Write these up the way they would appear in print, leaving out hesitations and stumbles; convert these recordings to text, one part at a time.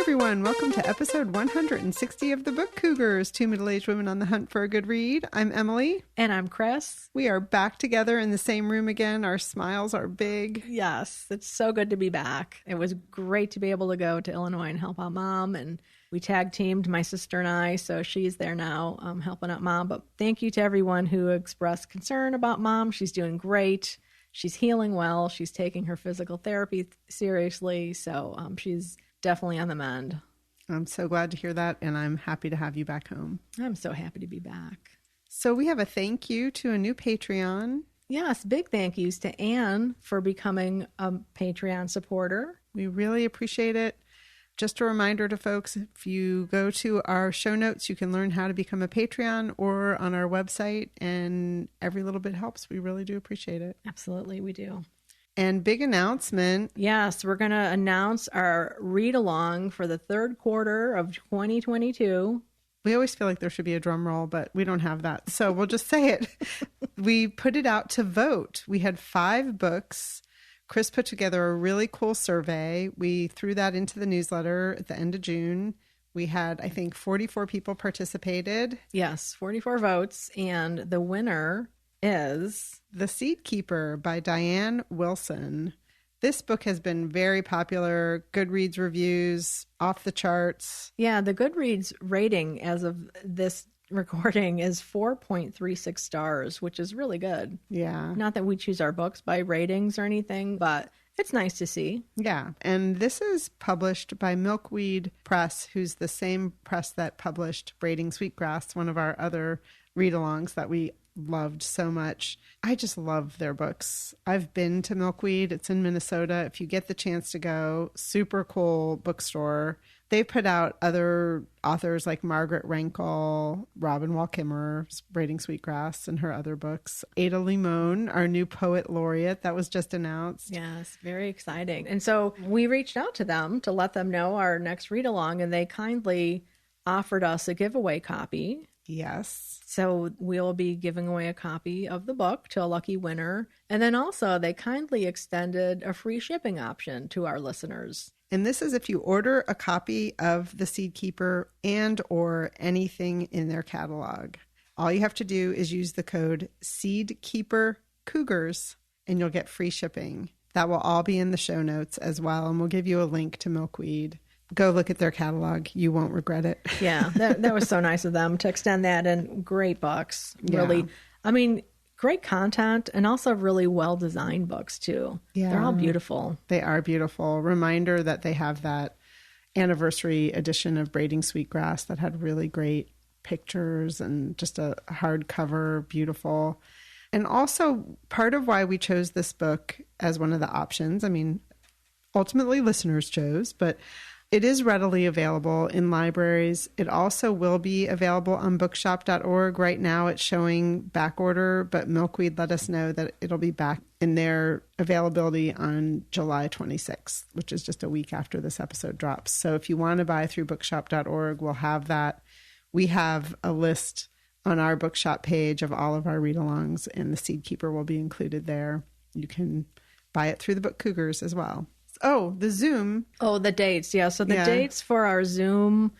everyone. Welcome to episode 160 of the Book Cougars, two middle-aged women on the hunt for a good read. I'm Emily. And I'm Chris. We are back together in the same room again. Our smiles are big. Yes, it's so good to be back. It was great to be able to go to Illinois and help out Mom. And we tag teamed, my sister and I, so she's there now helping out Mom. But thank you to everyone who expressed concern about Mom. She's doing great. She's healing well. She's taking her physical therapy seriously. So she's definitely on the mend. I'm so glad to hear that, and I'm happy to have you back home. I'm so happy to be back. So we have a thank you to a new Patreon. Yes, big thank yous to Anne for becoming a Patreon supporter. We really appreciate it. Just a reminder to folks, if you go to our show notes, you can learn how to become a Patreon or on our website, and every little bit helps. We really do appreciate it. Absolutely, we do. And big announcement. Yes, we're going to announce our read-along for the third quarter of 2022. We always feel like there should be a drum roll, but we don't have that. So we'll just say it. We put it out to vote. We had 5 books. Chris put together a really cool survey. We threw that into the newsletter at the end of June. We had, I think, 44 people participated. Yes, 44 votes. And the winner is The Seed Keeper by Diane Wilson. This book has been very popular. Goodreads reviews, off the charts. Yeah, the Goodreads rating as of this recording is 4.36 stars, which is really good. Yeah. Not that we choose our books by ratings or anything, but it's nice to see. Yeah. And this is published by Milkweed Press, who's the same press that published Braiding Sweetgrass, one of our other read-alongs that we loved so much. I just love their books. I've been to Milkweed. It's in Minnesota. If you get the chance to go, super cool bookstore. They put out other authors like Margaret Rankle, Robin Wall Kimmerer's Braiding Sweetgrass, and her other books. Ada Limon, our new poet laureate, that was just announced. Yes, very exciting. And so we reached out to them to let them know our next read-along, and they kindly offered us a giveaway copy. Yes. So we'll be giving away a copy of the book to a lucky winner. And then also they kindly extended a free shipping option to our listeners. And this is if you order a copy of The Seed Keeper and or anything in their catalog. All you have to do is use the code SeedKeeperCougars and you'll get free shipping. That will all be in the show notes as well. And we'll give you a link to Milkweed. Go look at their catalog. You won't regret it. Yeah, that was so nice of them to extend that, and great books. Really, yeah. I mean, great content and also really well-designed books, too. Yeah. They're all beautiful. They are beautiful. Reminder that they have that anniversary edition of Braiding Sweetgrass that had really great pictures and just a hardcover, beautiful. And also part of why we chose this book as one of the options, I mean, ultimately listeners chose, but it is readily available in libraries. It also will be available on bookshop.org. Right now it's showing back order, but Milkweed let us know that it'll be back in their availability on July 26th, which is just a week after this episode drops. So if you want to buy through bookshop.org, we'll have that. We have a list on our bookshop page of all of our read-alongs, and The Seed Keeper will be included there. You can buy it through the Book Cougars as well. Oh, the Zoom. Oh, the dates. Yeah. So the dates for our Zoom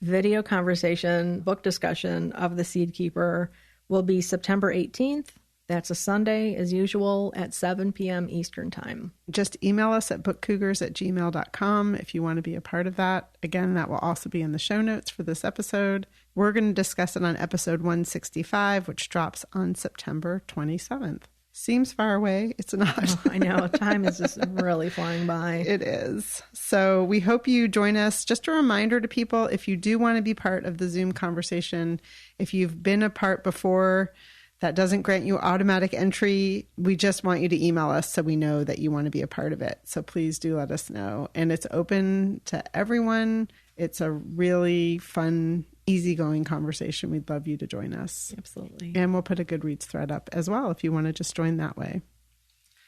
video conversation, book discussion of The Seed Keeper will be September 18th. That's a Sunday, as usual, at 7 p.m. Eastern Time. Just email us at bookcougars@gmail.com if you want to be a part of that. Again, that will also be in the show notes for this episode. We're going to discuss it on episode 165, which drops on September 27th. Seems far away. It's not. Oh, I know. Time is just really flying by. It is. So we hope you join us. Just a reminder to people, if you do want to be part of the Zoom conversation, if you've been a part before, that doesn't grant you automatic entry. We just want you to email us so we know that you want to be a part of it. So please do let us know. And it's open to everyone. It's a really fun, easygoing conversation. We'd love you to join us. Absolutely. And we'll put a Goodreads thread up as well if you want to just join that way.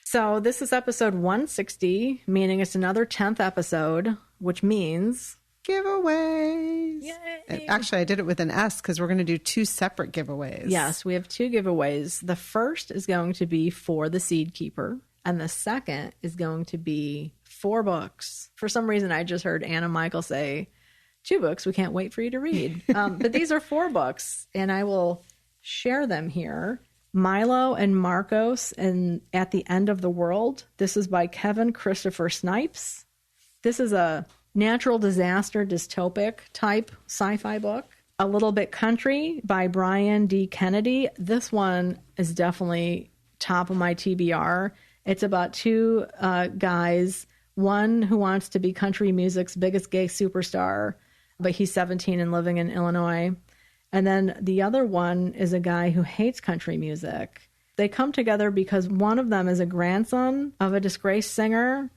So this is episode 160, meaning it's another 10th episode, which means giveaways. Yay! Actually, I did it with an S because we're going to do 2 separate giveaways. Yes, we have 2 giveaways. The first is going to be for The Seed Keeper, and the second is going to be 4 books. For some reason, I just heard Anna Michael say, 2 books we can't wait for you to read. But these are 4 books, and I will share them here. Milo and Marcos and At the End of the World. This is by Kevin Christopher Snipes. This is a natural disaster dystopic type sci-fi book. A Little Bit Country by Brian D. Kennedy. This one is definitely top of my TBR. It's about 2 guys, one who wants to be country music's biggest gay superstar, but he's 17 and living in Illinois. And then the other one is a guy who hates country music. They come together because one of them is a grandson of a disgraced singer,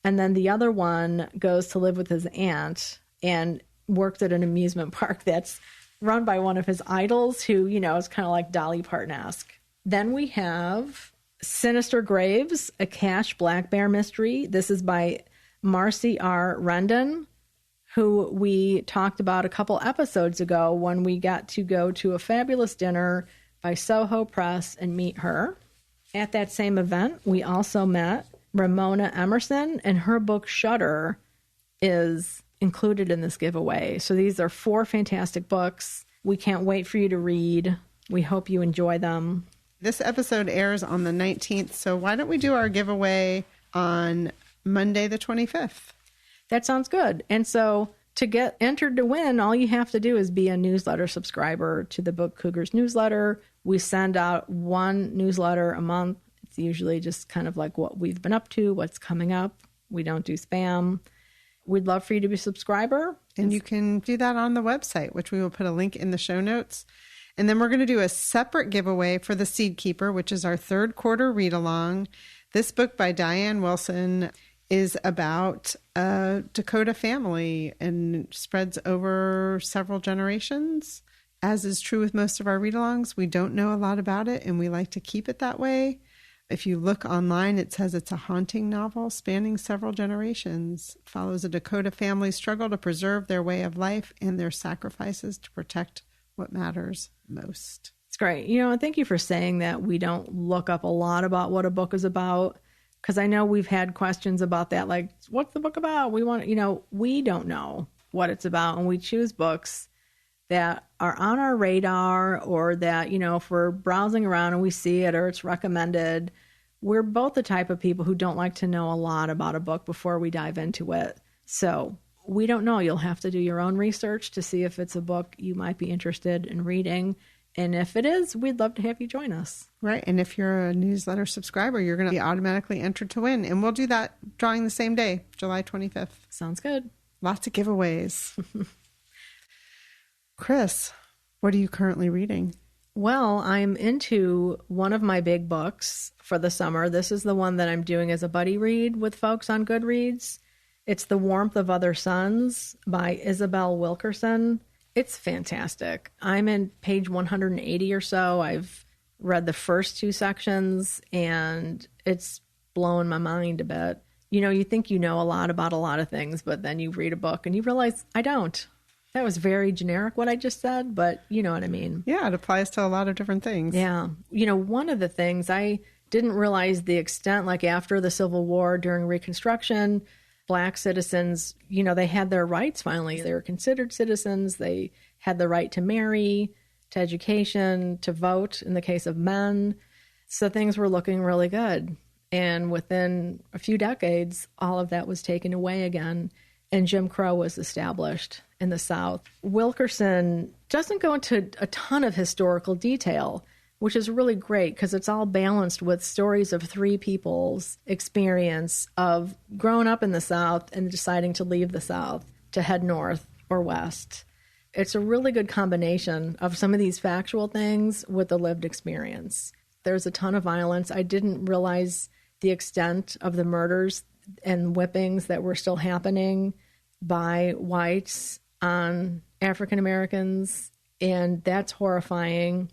and then the other one goes to live with his aunt and works at an amusement park that's run by one of his idols who, is kind of like Dolly Parton-esque. Then we have Sinister Graves, a Cash Black Bear mystery. This is by Marcy R. Rendon, who we talked about a couple episodes ago when we got to go to a fabulous dinner by Soho Press and meet her. At that same event, we also met Ramona Emerson, and her book Shudder is included in this giveaway. So these are 4 fantastic books. We can't wait for you to read. We hope you enjoy them. This episode airs on the 19th, so why don't we do our giveaway on Monday the 25th? That sounds good. And so to get entered to win, all you have to do is be a newsletter subscriber to the Book Cougars newsletter. We send out 1 newsletter a month. It's usually just kind of like what we've been up to, what's coming up. We don't do spam. We'd love for you to be a subscriber. And you can do that on the website, which we will put a link in the show notes. And then we're going to do a separate giveaway for The Seed Keeper, which is our 3rd quarter read-along. This book by Diane Wilson is about a Dakota family and spreads over several generations. As is true with most of our read-alongs, we don't know a lot about it, and we like to keep it that way. If you look online, it says it's a haunting novel spanning several generations. It follows a Dakota family's struggle to preserve their way of life and their sacrifices to protect what matters most. It's great. And thank you for saying that we don't look up a lot about what a book is about, because I know we've had questions about that, like, what's the book about? We don't know what it's about, and we choose books that are on our radar, or that, if we're browsing around and we see it or it's recommended. We're both the type of people who don't like to know a lot about a book before we dive into it. So we don't know. You'll have to do your own research to see if it's a book you might be interested in reading. And if it is, we'd love to have you join us. Right. And if you're a newsletter subscriber, you're going to be automatically entered to win. And we'll do that drawing the same day, July 25th. Sounds good. Lots of giveaways. Chris, what are you currently reading? Well, I'm into one of my big books for the summer. This is the one that I'm doing as a buddy read with folks on Goodreads. It's The Warmth of Other Suns by Isabel Wilkerson. It's fantastic. I'm in page 180 or so. I've read the first 2 sections, and it's blowing my mind a bit. You think you know a lot about a lot of things, but then you read a book and you realize I don't. That was very generic, what I just said, but you know what I mean. Yeah, it applies to a lot of different things. Yeah. One of the things I didn't realize the extent, like after the Civil War, during Reconstruction, Black citizens, they had their rights finally. They were considered citizens. They had the right to marry, to education, to vote in the case of men. So things were looking really good. And within a few decades, all of that was taken away again, and Jim Crow was established in the South. Wilkerson doesn't go into a ton of historical detail, which is really great because it's all balanced with stories of 3 people's experience of growing up in the South and deciding to leave the South to head north or west. It's a really good combination of some of these factual things with the lived experience. There's a ton of violence. I didn't realize the extent of the murders and whippings that were still happening by whites on African Americans, and that's horrifying.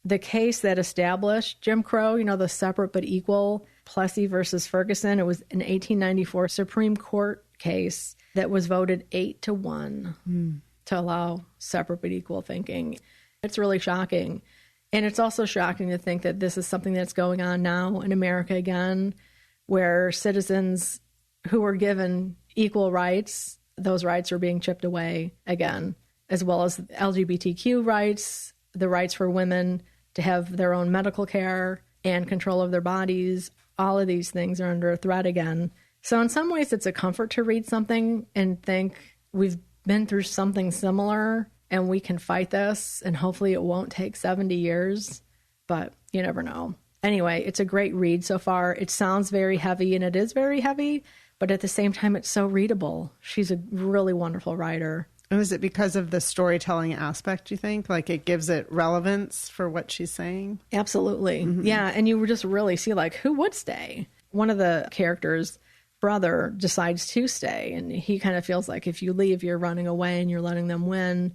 The case that established Jim Crow, the separate but equal, Plessy versus Ferguson, it was an 1894 Supreme Court case that was voted 8-1 to allow separate but equal thinking. It's really shocking. And it's also shocking to think that this is something that's going on now in America again, where citizens who were given equal rights, those rights are being chipped away again, as well as LGBTQ rights, the rights for women to have their own medical care and control of their bodies. All of these things are under threat again. So in some ways, it's a comfort to read something and think we've been through something similar and we can fight this, and hopefully it won't take 70 years, but you never know. Anyway, it's a great read so far. It sounds very heavy, and it is very heavy, but at the same time, it's so readable. She's a really wonderful writer. And is it because of the storytelling aspect, you think? Like it gives it relevance for what she's saying? Absolutely. Mm-hmm. Yeah, and you just really see like who would stay. One of the characters' brother decides to stay, and he kind of feels like if you leave, you're running away and you're letting them win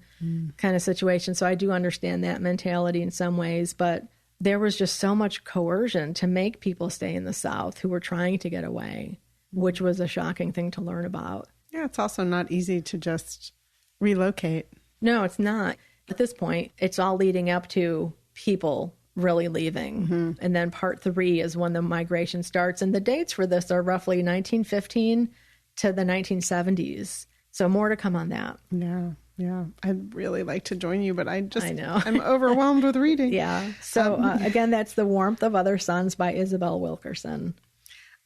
kind of situation. So I do understand that mentality in some ways, but there was just so much coercion to make people stay in the South who were trying to get away, which was a shocking thing to learn about. Yeah, it's also not easy to just relocate. No, it's not. At this point, it's all leading up to people really leaving. Mm-hmm. And then part 3 is when the migration starts. And the dates for this are roughly 1915 to the 1970s. So more to come on that. Yeah. I'd really like to join you, but I know. I'm overwhelmed with reading. Yeah. So again, that's The Warmth of Other Suns by Isabel Wilkerson.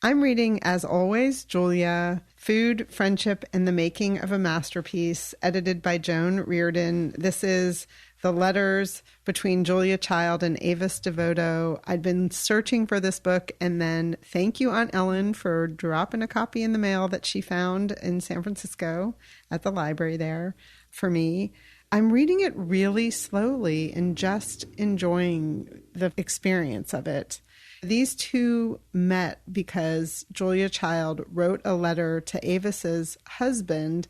I'm reading, as always, Julia, Food, Friendship, and the Making of a Masterpiece, edited by Joan Reardon. This is the letters between Julia Child and Avis Devoto. I'd been searching for this book, and then thank you, Aunt Ellen, for dropping a copy in the mail that she found in San Francisco at the library there for me. I'm reading it really slowly and just enjoying the experience of it. These two met because Julia Child wrote a letter to Avis's husband,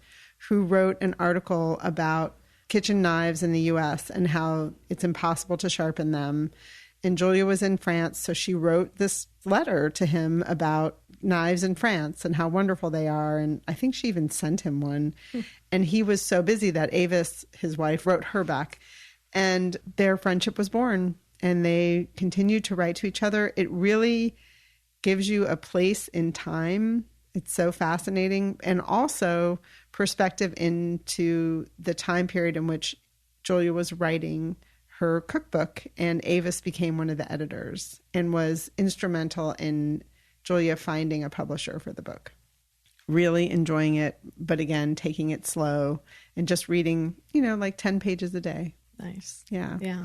who wrote an article about kitchen knives in the U.S. and how it's impossible to sharpen them. And Julia was in France, so she wrote this letter to him about knives in France and how wonderful they are. And I think she even sent him one. And he was so busy that Avis, his wife, wrote her back. And their friendship was born. And they continued to write to each other. It really gives you a place in time. It's so fascinating. And also perspective into the time period in which Julia was writing her cookbook. And Avis became one of the editors and was instrumental in Julia finding a publisher for the book. Really enjoying it, but again, taking it slow and just reading, like 10 pages a day. Nice. Yeah. Yeah.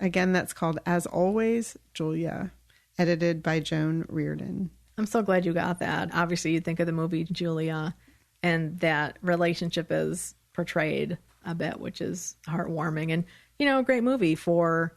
Again, that's called As Always, Julia, edited by Joan Reardon. I'm so glad you got that. Obviously, you think of the movie Julia, and that relationship is portrayed a bit, which is heartwarming. And, a great movie for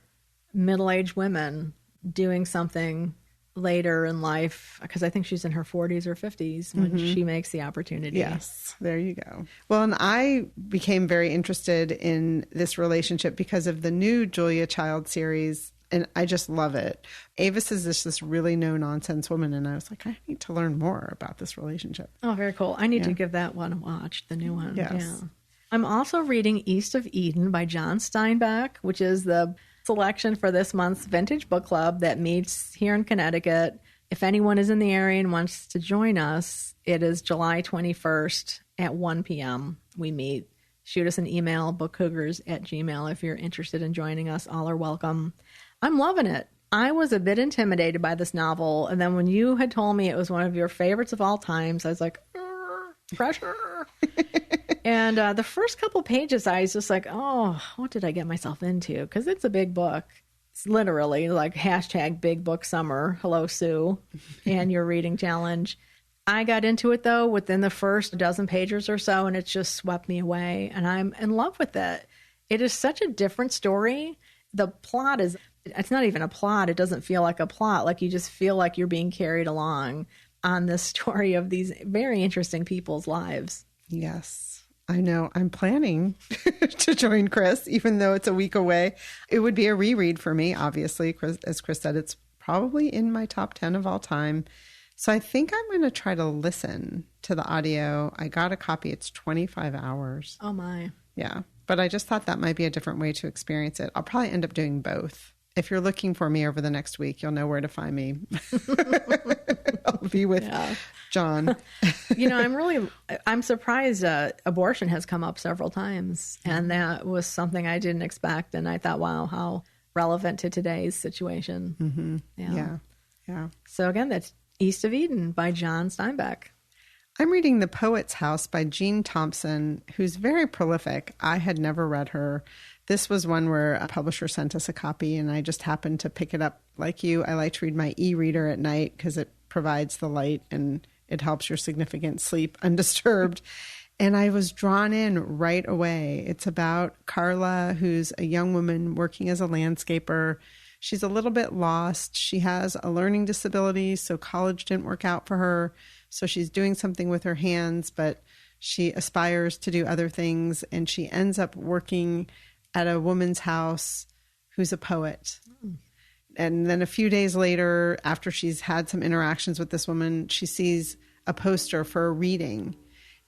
middle-aged women doing something later in life, because I think she's in her 40s or 50s when she makes the opportunity. Yes, there you go. Well, and I became very interested in this relationship because of the new Julia Child series, and I just love it. Avis is this really no-nonsense woman, and I was like, I need to learn more about this relationship. Oh, very cool. I need to give that one a watch, the new one. Yes. Yeah. I'm also reading East of Eden by John Steinbeck, which is the selection for this month's Vintage Book Club that meets here in Connecticut. If anyone is in the area and wants to join us, it is July 21st at 1 p.m. We meet. Shoot us an email, bookcougars@gmail.com, if you're interested in joining us. All are welcome. I'm loving it. I was a bit intimidated by this novel, and then when you had told me it was one of your favorites of all times, I was like, pressure. And the first couple pages, I was just like, oh, what did I get myself into? Because it's a big book. It's literally like hashtag big book summer. Hello, Sue, and your reading challenge. I got into it, though, within the first dozen pages or so, and it just swept me away. And I'm in love with it. It is such a different story. The plot is, it's not even a plot. It doesn't feel like a plot. Like you just feel like you're being carried along on this story of these very interesting people's lives. Yes. I know. I'm planning to join Chris, even though it's a week away. It would be a reread for me, obviously. As Chris said, it's probably in my top 10 of all time. So I think I'm going to try to listen to the audio. I got a copy. It's 25 hours. Oh, my. Yeah. But I just thought that might be a different way to experience it. I'll probably end up doing both If you're looking for me over the next week, you'll know where to find me. I'll be with John. I'm surprised abortion has come up several times. And that was something I didn't expect. And I thought, wow, how relevant to today's situation. Mm-hmm. Yeah. So again, that's East of Eden by John Steinbeck. I'm reading The Poet's House by Jean Thompson, who's very prolific. I had never read her. This was one where a publisher sent us a copy, and I just happened to pick it up. Like you, I like to read my e-reader at night because it provides the light and it helps your significant sleep undisturbed. And I was drawn in right away. It's about Carla, who's a young woman working as a landscaper. She's a little bit lost. She has a learning disability, so college didn't work out for her. So she's doing something with her hands, but she aspires to do other things. And she ends up working at a woman's house who's a poet. And then a few days later, after she's had some interactions with this woman, she sees a poster for a reading.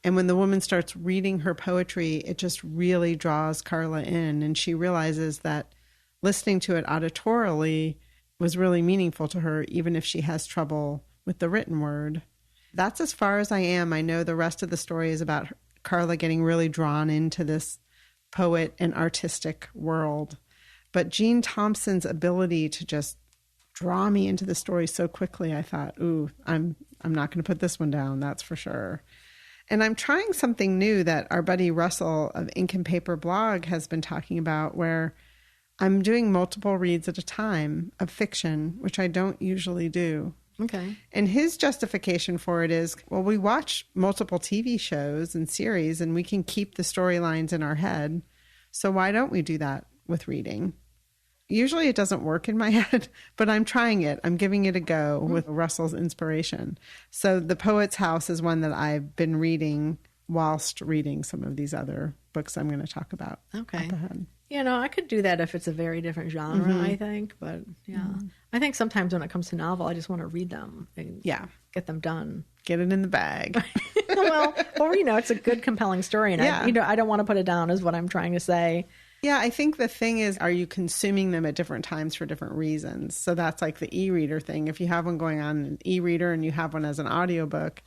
And when the woman starts reading her poetry, it just really draws Carla in. And she realizes that listening to it auditorily was really meaningful to her, even if she has trouble with the written word. That's as far as I am. I know the rest of the story is about Carla getting really drawn into this poet and artistic world. But Jean Thompson's ability to just draw me into the story so quickly, I thought, ooh, I'm not going to put this one down, that's for sure. And I'm trying something new that our buddy Russell of Ink and Paper blog has been talking about, where I'm doing multiple reads at a time of fiction, which I don't usually do. Okay. And his justification for it is, well, we watch multiple TV shows and series and we can keep the storylines in our head. So why don't we do that with reading? Usually it doesn't work in my head, but I'm trying it. I'm giving it a go with Russell's inspiration. So The Poet's House is one that I've been reading whilst reading some of these other books I'm going to talk about. Okay. Up ahead. I could do that if it's a very different genre, I think. But I think sometimes when it comes to novel, I just want to read them and get them done. Get it in the bag. or it's a good, compelling story. And I don't want to put it down is what I'm trying to say. Yeah, I think the thing is, are you consuming them at different times for different reasons? So that's like the e-reader thing. If you have one going on an e-reader and you have one as an audiobook,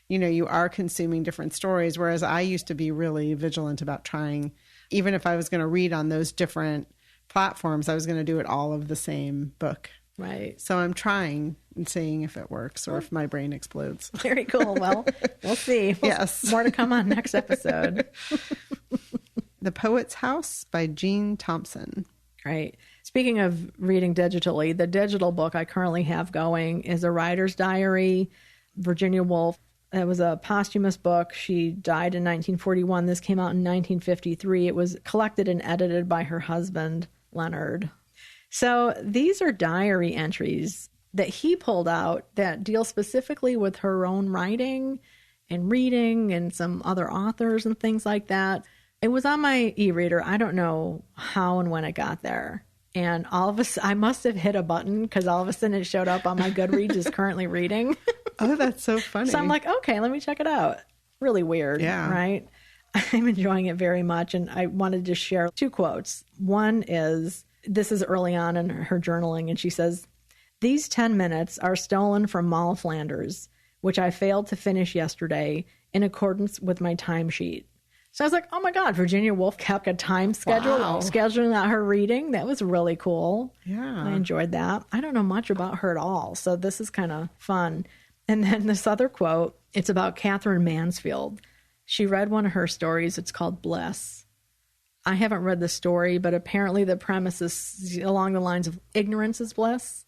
you are consuming different stories. Whereas I used to be really vigilant about trying, even if I was going to read on those different platforms, I was going to do it all of the same book. Right. So I'm trying and seeing if it works or if my brain explodes. Very cool. Well, we'll see. Yes. More to come on next episode. The Poet's House by Jean Thompson. Right. Speaking of reading digitally, the digital book I currently have going is A Writer's Diary, Virginia Woolf. It was a posthumous book. She died in 1941. This came out in 1953. It was collected and edited by her husband, Leonard. So these are diary entries that he pulled out that deal specifically with her own writing and reading and some other authors and things like that. It was on my e-reader. I don't know how and when it got there. And all of a sudden, I must have hit a button because all of a sudden it showed up on my Goodreads is currently reading. Oh, that's so funny. So I'm like, okay, let me check it out. Really weird, right? I'm enjoying it very much. And I wanted to share two quotes. One is, this is early on in her journaling, and she says, "These 10 minutes are stolen from Moll Flanders, which I failed to finish yesterday in accordance with my timesheet." So I was like, oh my God, Virginia Woolf kept a time schedule, scheduling out her reading. That was really cool. Yeah. I enjoyed that. I don't know much about her at all, so this is kind of fun. And then this other quote, it's about Catherine Mansfield. She read one of her stories. It's called Bliss. I haven't read the story, but apparently the premise is along the lines of ignorance is bliss.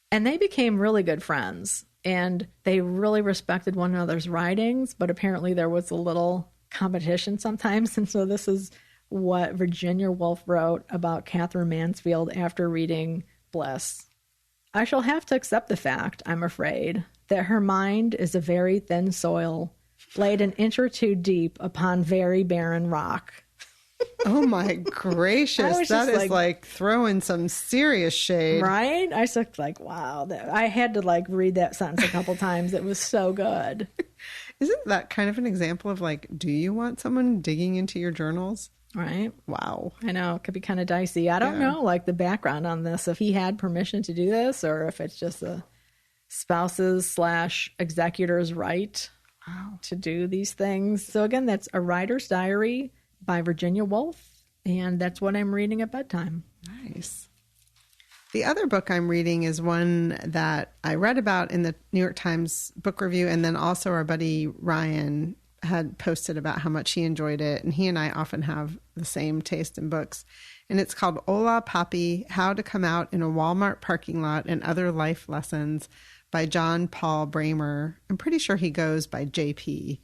And they became really good friends. And they really respected one another's writings, but apparently there was a little competition sometimes. And so this is what Virginia Woolf wrote about Catherine Mansfield after reading Bliss. "I shall have to accept the fact, I'm afraid, that her mind is a very thin soil, laid an inch or two deep upon very barren rock." Oh my gracious. That is like throwing some serious shade. Right? I was like, wow. I had to read that sentence a couple times. It was so good. Isn't that kind of an example of like, do you want someone digging into your journals? Right. Wow. I know. It could be kind of dicey. I don't know, like, the background on this, if he had permission to do this or if it's just a spouse's / executor's right to do these things. So again, that's A Writer's Diary by Virginia Woolf, and that's what I'm reading at bedtime. Nice. The other book I'm reading is one that I read about in the New York Times book review, and then also our buddy Ryan had posted about how much he enjoyed it, and he and I often have the same taste in books. And it's called Ola Papi, How to Come Out in a Walmart Parking Lot and Other Life Lessons by John Paul Bramer. I'm pretty sure he goes by JP.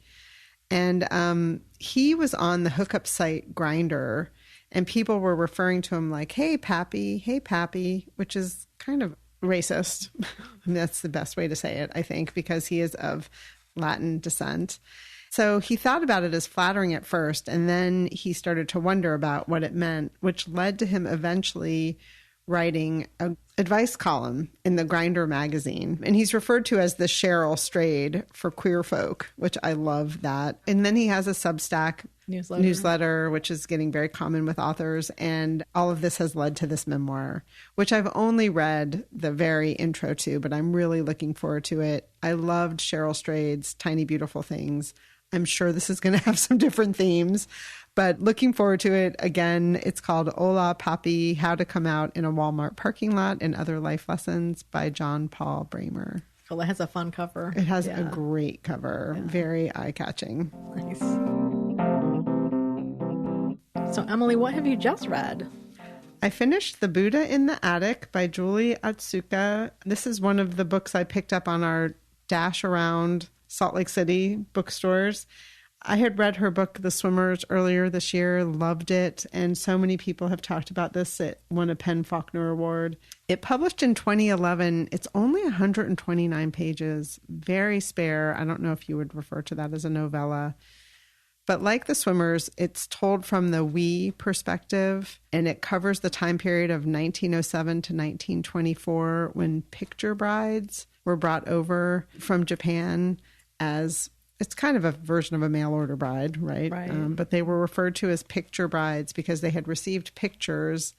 And he was on the hookup site Grindr, and people were referring to him like, hey, Pappy, which is kind of racist. And that's the best way to say it, I think, because he is of Latin descent. So he thought about it as flattering at first, and then he started to wonder about what it meant, which led to him eventually writing an advice column in the Grindr magazine. And he's referred to as the Cheryl Strayed for queer folk, which I love that. And then he has a Substack newsletter, which is getting very common with authors. And all of this has led to this memoir, which I've only read the very intro to, but I'm really looking forward to it. I loved Cheryl Strayed's Tiny Beautiful Things. I'm sure this is going to have some different themes, but looking forward to it. Again, it's called Ola Papi, How to Come Out in a Walmart Parking Lot and Other Life Lessons by John Paul Bramer. Well, it has a fun cover. It has a great cover, very eye-catching. Nice. So, Emily, what have you just read? I finished The Buddha in the Attic by Julie Atsuka. This is one of the books I picked up on our dash around Salt Lake City bookstores. I had read her book, The Swimmers, earlier this year, loved it, and so many people have talked about this. It won a Penn Faulkner Award. It published in 2011. It's only 129 pages, very spare. I don't know if you would refer to that as a novella. But like The Swimmers, it's told from the we perspective, and it covers the time period of 1907 to 1924 when picture brides were brought over from Japan as, it's kind of a version of a mail order bride, right? But they were referred to as picture brides because they had received pictures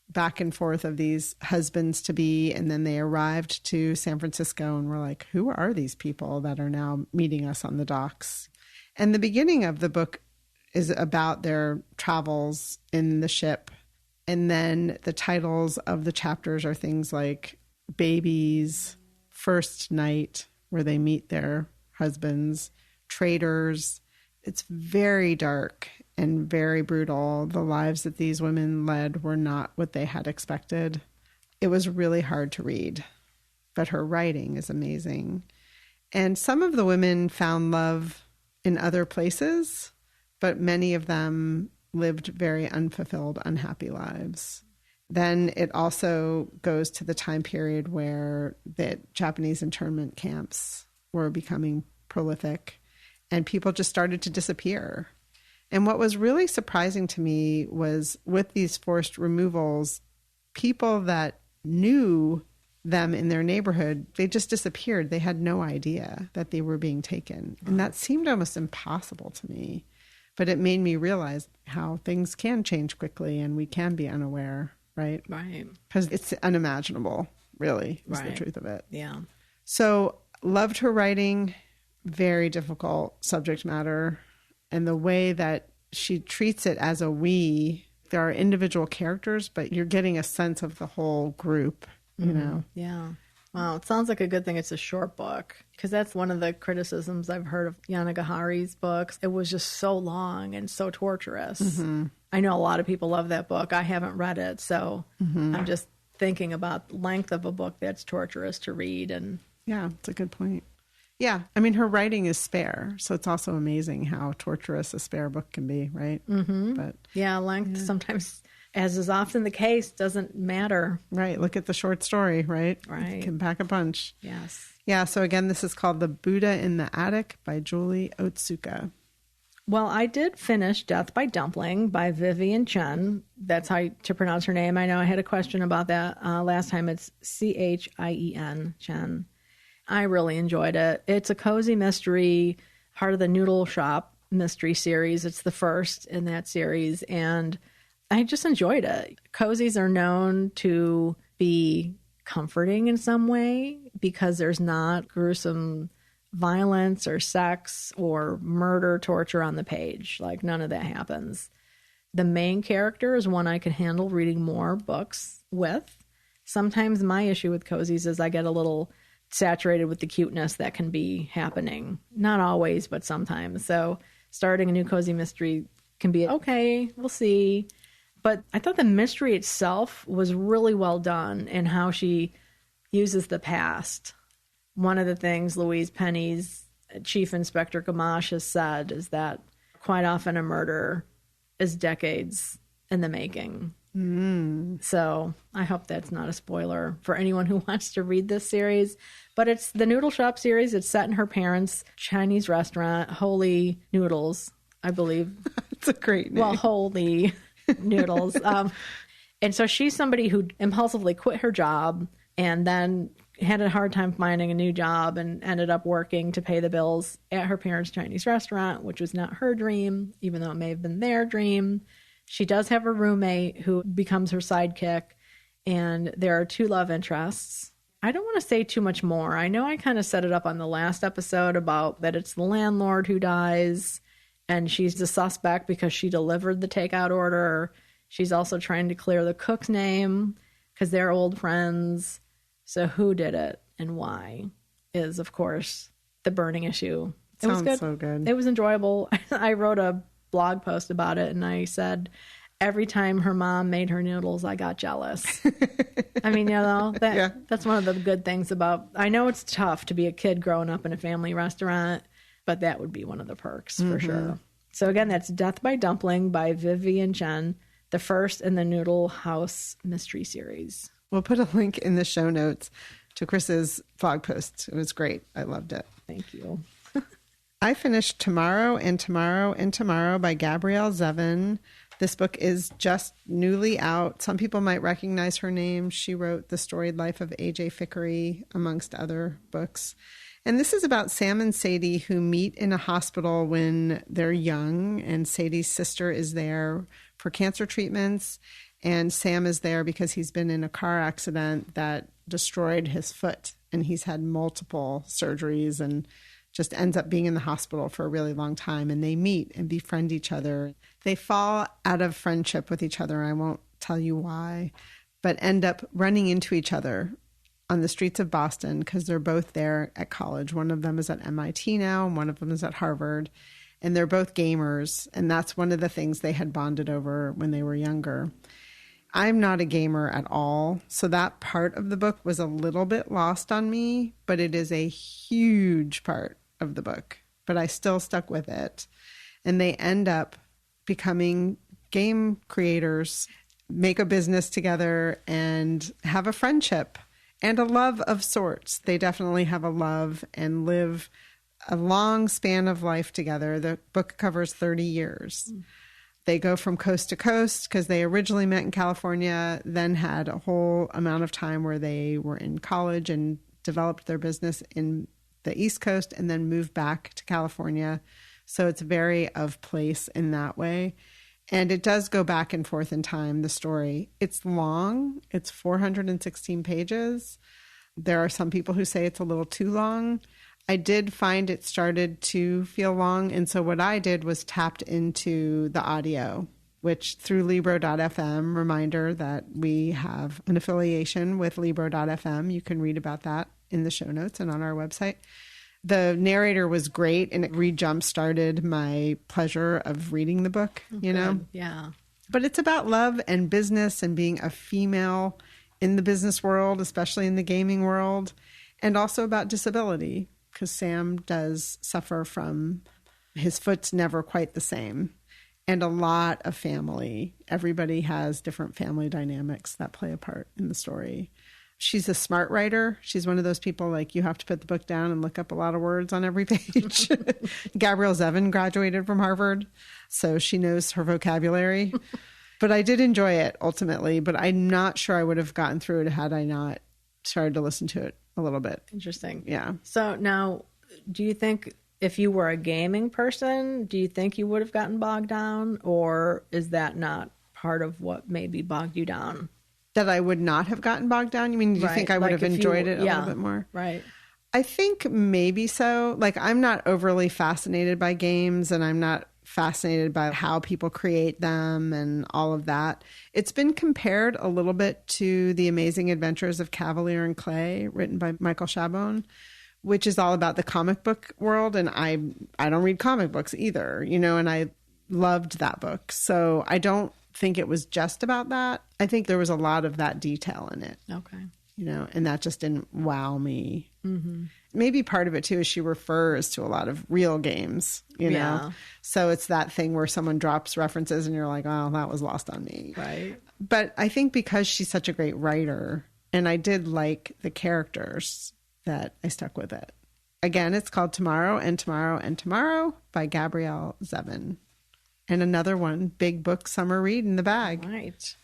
back and forth of these husbands to be, and then they arrived to San Francisco and were like, who are these people that are now meeting us on the docks? And the beginning of the book is about their travels in the ship. And then the titles of the chapters are things like Babies, First Night, where they meet their husbands, Traders. It's very dark and very brutal. The lives that these women led were not what they had expected. It was really hard to read, but her writing is amazing. And some of the women found love in other places, but many of them lived very unfulfilled, unhappy lives. Then it also goes to the time period where the Japanese internment camps were becoming prolific and people just started to disappear. And what was really surprising to me was with these forced removals, people that knew them in their neighborhood, they just disappeared. They had no idea that they were being taken. And that seemed almost impossible to me. But it made me realize how things can change quickly and we can be unaware, right? Right. Because it's unimaginable, really, is the truth of it. Yeah. So loved her writing, very difficult subject matter. And the way that she treats it as a we, there are individual characters, but you're getting a sense of the whole group, you know? Yeah. Wow. It sounds like a good thing it's a short book, because that's one of the criticisms I've heard of Yanagihari's books. It was just so long and so torturous. I know a lot of people love that book. I haven't read it, so I'm just thinking about the length of a book that's torturous to read. And yeah, it's a good point. Yeah. I mean, her writing is spare, so it's also amazing how torturous a spare book can be, right? But yeah, length sometimes, as is often the case, doesn't matter. Right. Look at the short story, right? Right. It can pack a punch. Yes. Yeah. So again, this is called The Buddha in the Attic by Julie Otsuka. Well, I did finish Death by Dumpling by Vivian Chen. That's how to pronounce her name. I know I had a question about that last time. It's Chien, Chen. I really enjoyed it. It's a cozy mystery part of the Noodle Shop mystery series. It's the first in that series, and I just enjoyed it. Cozies are known to be comforting in some way because there's not gruesome violence or sex or murder, torture on the page. Like, none of that happens. The main character is one I can handle reading more books with. Sometimes my issue with cozies is I get a little saturated with the cuteness that can be happening. Not always, but sometimes. So starting a new cozy mystery can be, okay, we'll see. But I thought the mystery itself was really well done in how she uses the past. One of the things Louise Penny's Chief Inspector Gamache has said is that quite often a murder is decades in the making. So I hope that's not a spoiler for anyone who wants to read this series. But it's the Noodle Shop series. It's set in her parents' Chinese restaurant, Holy Noodles, I believe. It's a great name. Well, Holy Noodles. And so she's somebody who impulsively quit her job and then had a hard time finding a new job and ended up working to pay the bills at her parents' Chinese restaurant, which was not her dream, even though it may have been their dream. She does have a roommate who becomes her sidekick, and there are 2 love interests. I don't want to say too much more. I know I kind of set it up on the last episode about that it's the landlord who dies, and she's the suspect because she delivered the takeout order. She's also trying to clear the cook's name because they're old friends. So who did it and why is, of course, the burning issue. It was good. So good. It was enjoyable. I wrote a blog post about it, and I said every time her mom made her noodles, I got jealous. I mean, that's one of the good things about, I know it's tough to be a kid growing up in a family restaurant, but that would be one of the perks for sure. So again, that's Death by Dumpling by Vivian Chen, the first in the Noodle House mystery series. We'll put a link in the show notes to Chris's blog post. It was great. I loved it. Thank you. I finished Tomorrow and Tomorrow and Tomorrow by Gabrielle Zevin. This book is just newly out. Some people might recognize her name. She wrote The Storied Life of A.J. Fickery, amongst other books. And this is about Sam and Sadie, who meet in a hospital when they're young, and Sadie's sister is there for cancer treatments, and Sam is there because he's been in a car accident that destroyed his foot, and he's had multiple surgeries and just ends up being in the hospital for a really long time. And they meet and befriend each other. They fall out of friendship with each other. I won't tell you why, but end up running into each other on the streets of Boston because they're both there at college. One of them is at MIT now, and one of them is at Harvard. And they're both gamers. And that's one of the things they had bonded over when they were younger. I'm not a gamer at all, so that part of the book was a little bit lost on me, but it is a huge part of the book. But I still stuck with it. And they end up becoming game creators, make a business together, and have a friendship and a love of sorts. They definitely have a love and live a long span of life together. The book covers 30 years. They go from coast to coast because they originally met in California, then had a whole amount of time where they were in college and developed their business in the East Coast and then moved back to California. So it's very of place in that way. And it does go back and forth in time, the story. It's long. It's 416 pages. There are some people who say it's a little too long. I did find it started to feel long. And so what I did was tapped into the audio, which through Libro.fm, reminder that we have an affiliation with Libro.fm. You can read about that in the show notes and on our website. The narrator was great, and it re-jump started my pleasure of reading the book, you know? Yeah. But it's about love and business and being a female in the business world, especially in the gaming world, and also about disability, because Sam does suffer from his foot's never quite the same, and a lot of family. Everybody has different family dynamics that play a part in the story. She's a smart writer. She's one of those people like you have to put the book down and look up a lot of words on every page. Gabrielle Zevin graduated from Harvard, so she knows her vocabulary. But I did enjoy it ultimately, but I'm not sure I would have gotten through it had I not started to listen to it a little bit. Interesting. Yeah. So now, do you think if you were a gaming person, do you think you would have gotten bogged down, or is that not part of what maybe bogged you down? That I would not have gotten bogged down? You mean, do you think I would have enjoyed it a little bit more? Right. I think maybe so. Like, I'm not overly fascinated by games, and I'm not fascinated by how people create them and all of that. It's been compared a little bit to The Amazing Adventures of Cavalier and Clay, written by Michael Chabon, which is all about the comic book world. And I don't read comic books either, you know, and I loved that book. So I don't think it was just about that. I think there was a lot of that detail in it. Okay. You know, and that just didn't wow me. Mm-hmm. Maybe part of it too is she refers to a lot of real games, you know? So it's that thing where someone drops references and you're like, oh, that was lost on me. Right. But I think because she's such a great writer, and I did like the characters, that I stuck with it. Again, it's called Tomorrow and Tomorrow and Tomorrow by Gabrielle Zevin. And another one, big book summer read in the bag. Right.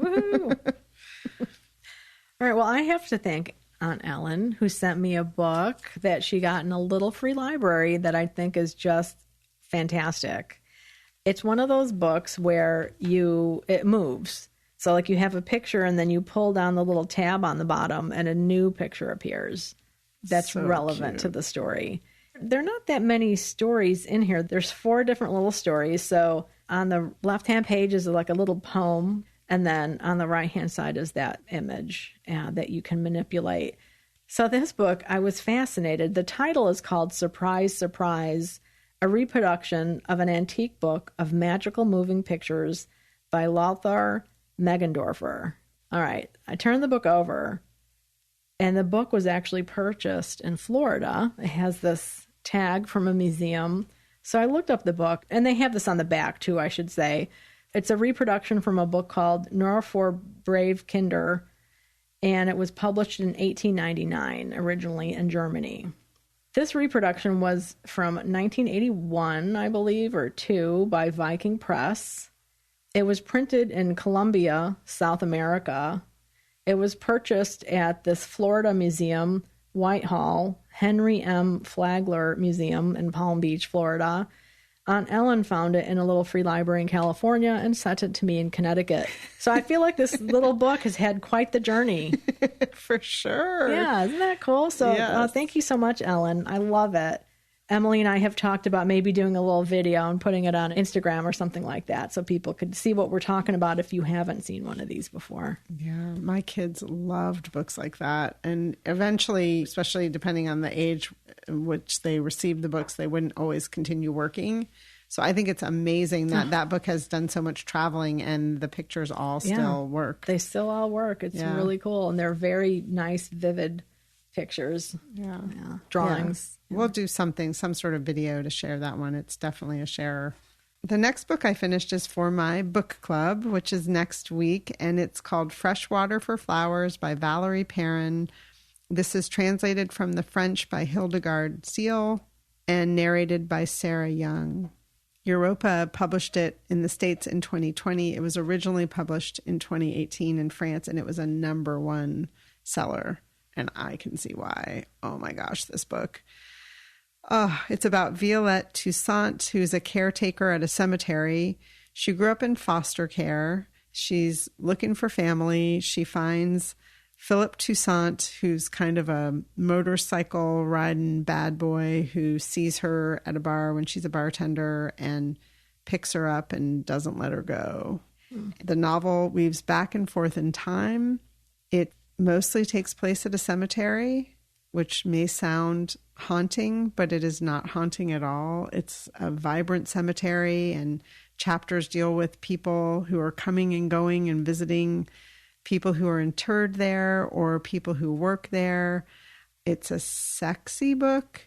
Woohoo! All right. Well, I have to thank Aunt Ellen, who sent me a book that she got in a little free library that I think is just fantastic. It's one of those books where it moves. So like you have a picture and then you pull down the little tab on the bottom and a new picture appears that's so relevant cute to the story. There are not that many stories in here. There's 4 different little stories. So on the left-hand page is like a little poem. And then on the right-hand side is that image that you can manipulate. So this book, I was fascinated. The title is called Surprise, Surprise, a reproduction of an antique book of magical moving pictures by Lothar Meggendorfer. All right, I turned the book over, and the book was actually purchased in Florida. It has this tag from a museum. So I looked up the book, and they have this on the back too, I should say. It's a reproduction from a book called Nur for Brave Kinder, and it was published in 1899, originally in Germany. This reproduction was from 1981, I believe, or 2, by Viking Press. It was printed in Colombia, South America. It was purchased at this Florida museum, Whitehall, Henry M. Flagler Museum in Palm Beach, Florida. Aunt Ellen found it in a little free library in California and sent it to me in Connecticut. So I feel like this little book has had quite the journey. For sure. Yeah, isn't that cool? So yes. Thank you so much, Ellen. I love it. Emily and I have talked about maybe doing a little video and putting it on Instagram or something like that so people could see what we're talking about if you haven't seen one of these before. Yeah, my kids loved books like that. And eventually, especially depending on the age in which they received the books, they wouldn't always continue working. So I think it's amazing that that book has done so much traveling and the pictures all still work. They still all work. It's really cool. And they're very nice, vivid pictures. Yeah. Drawings. Yeah. We'll do some sort of video to share that one. It's definitely a sharer. The next book I finished is for my book club, which is next week, and it's called Freshwater for Flowers by Valerie Perrin. This is translated from the French by Hildegard Seal and narrated by Sarah Young. Europa published it in the States in 2020. It was originally published in 2018 in France, and it was a #1 seller. And I can see why. Oh my gosh, this book. It's about Violette Toussaint, who's a caretaker at a cemetery. She grew up in foster care. She's looking for family. She finds Philip Toussaint, who's kind of a motorcycle riding bad boy who sees her at a bar when she's a bartender and picks her up and doesn't let her go. The novel weaves back and forth in time. It mostly takes place at a cemetery, which may sound haunting, but it is not haunting at all. It's a vibrant cemetery, and chapters deal with people who are coming and going and visiting people who are interred there or people who work there. It's a sexy book.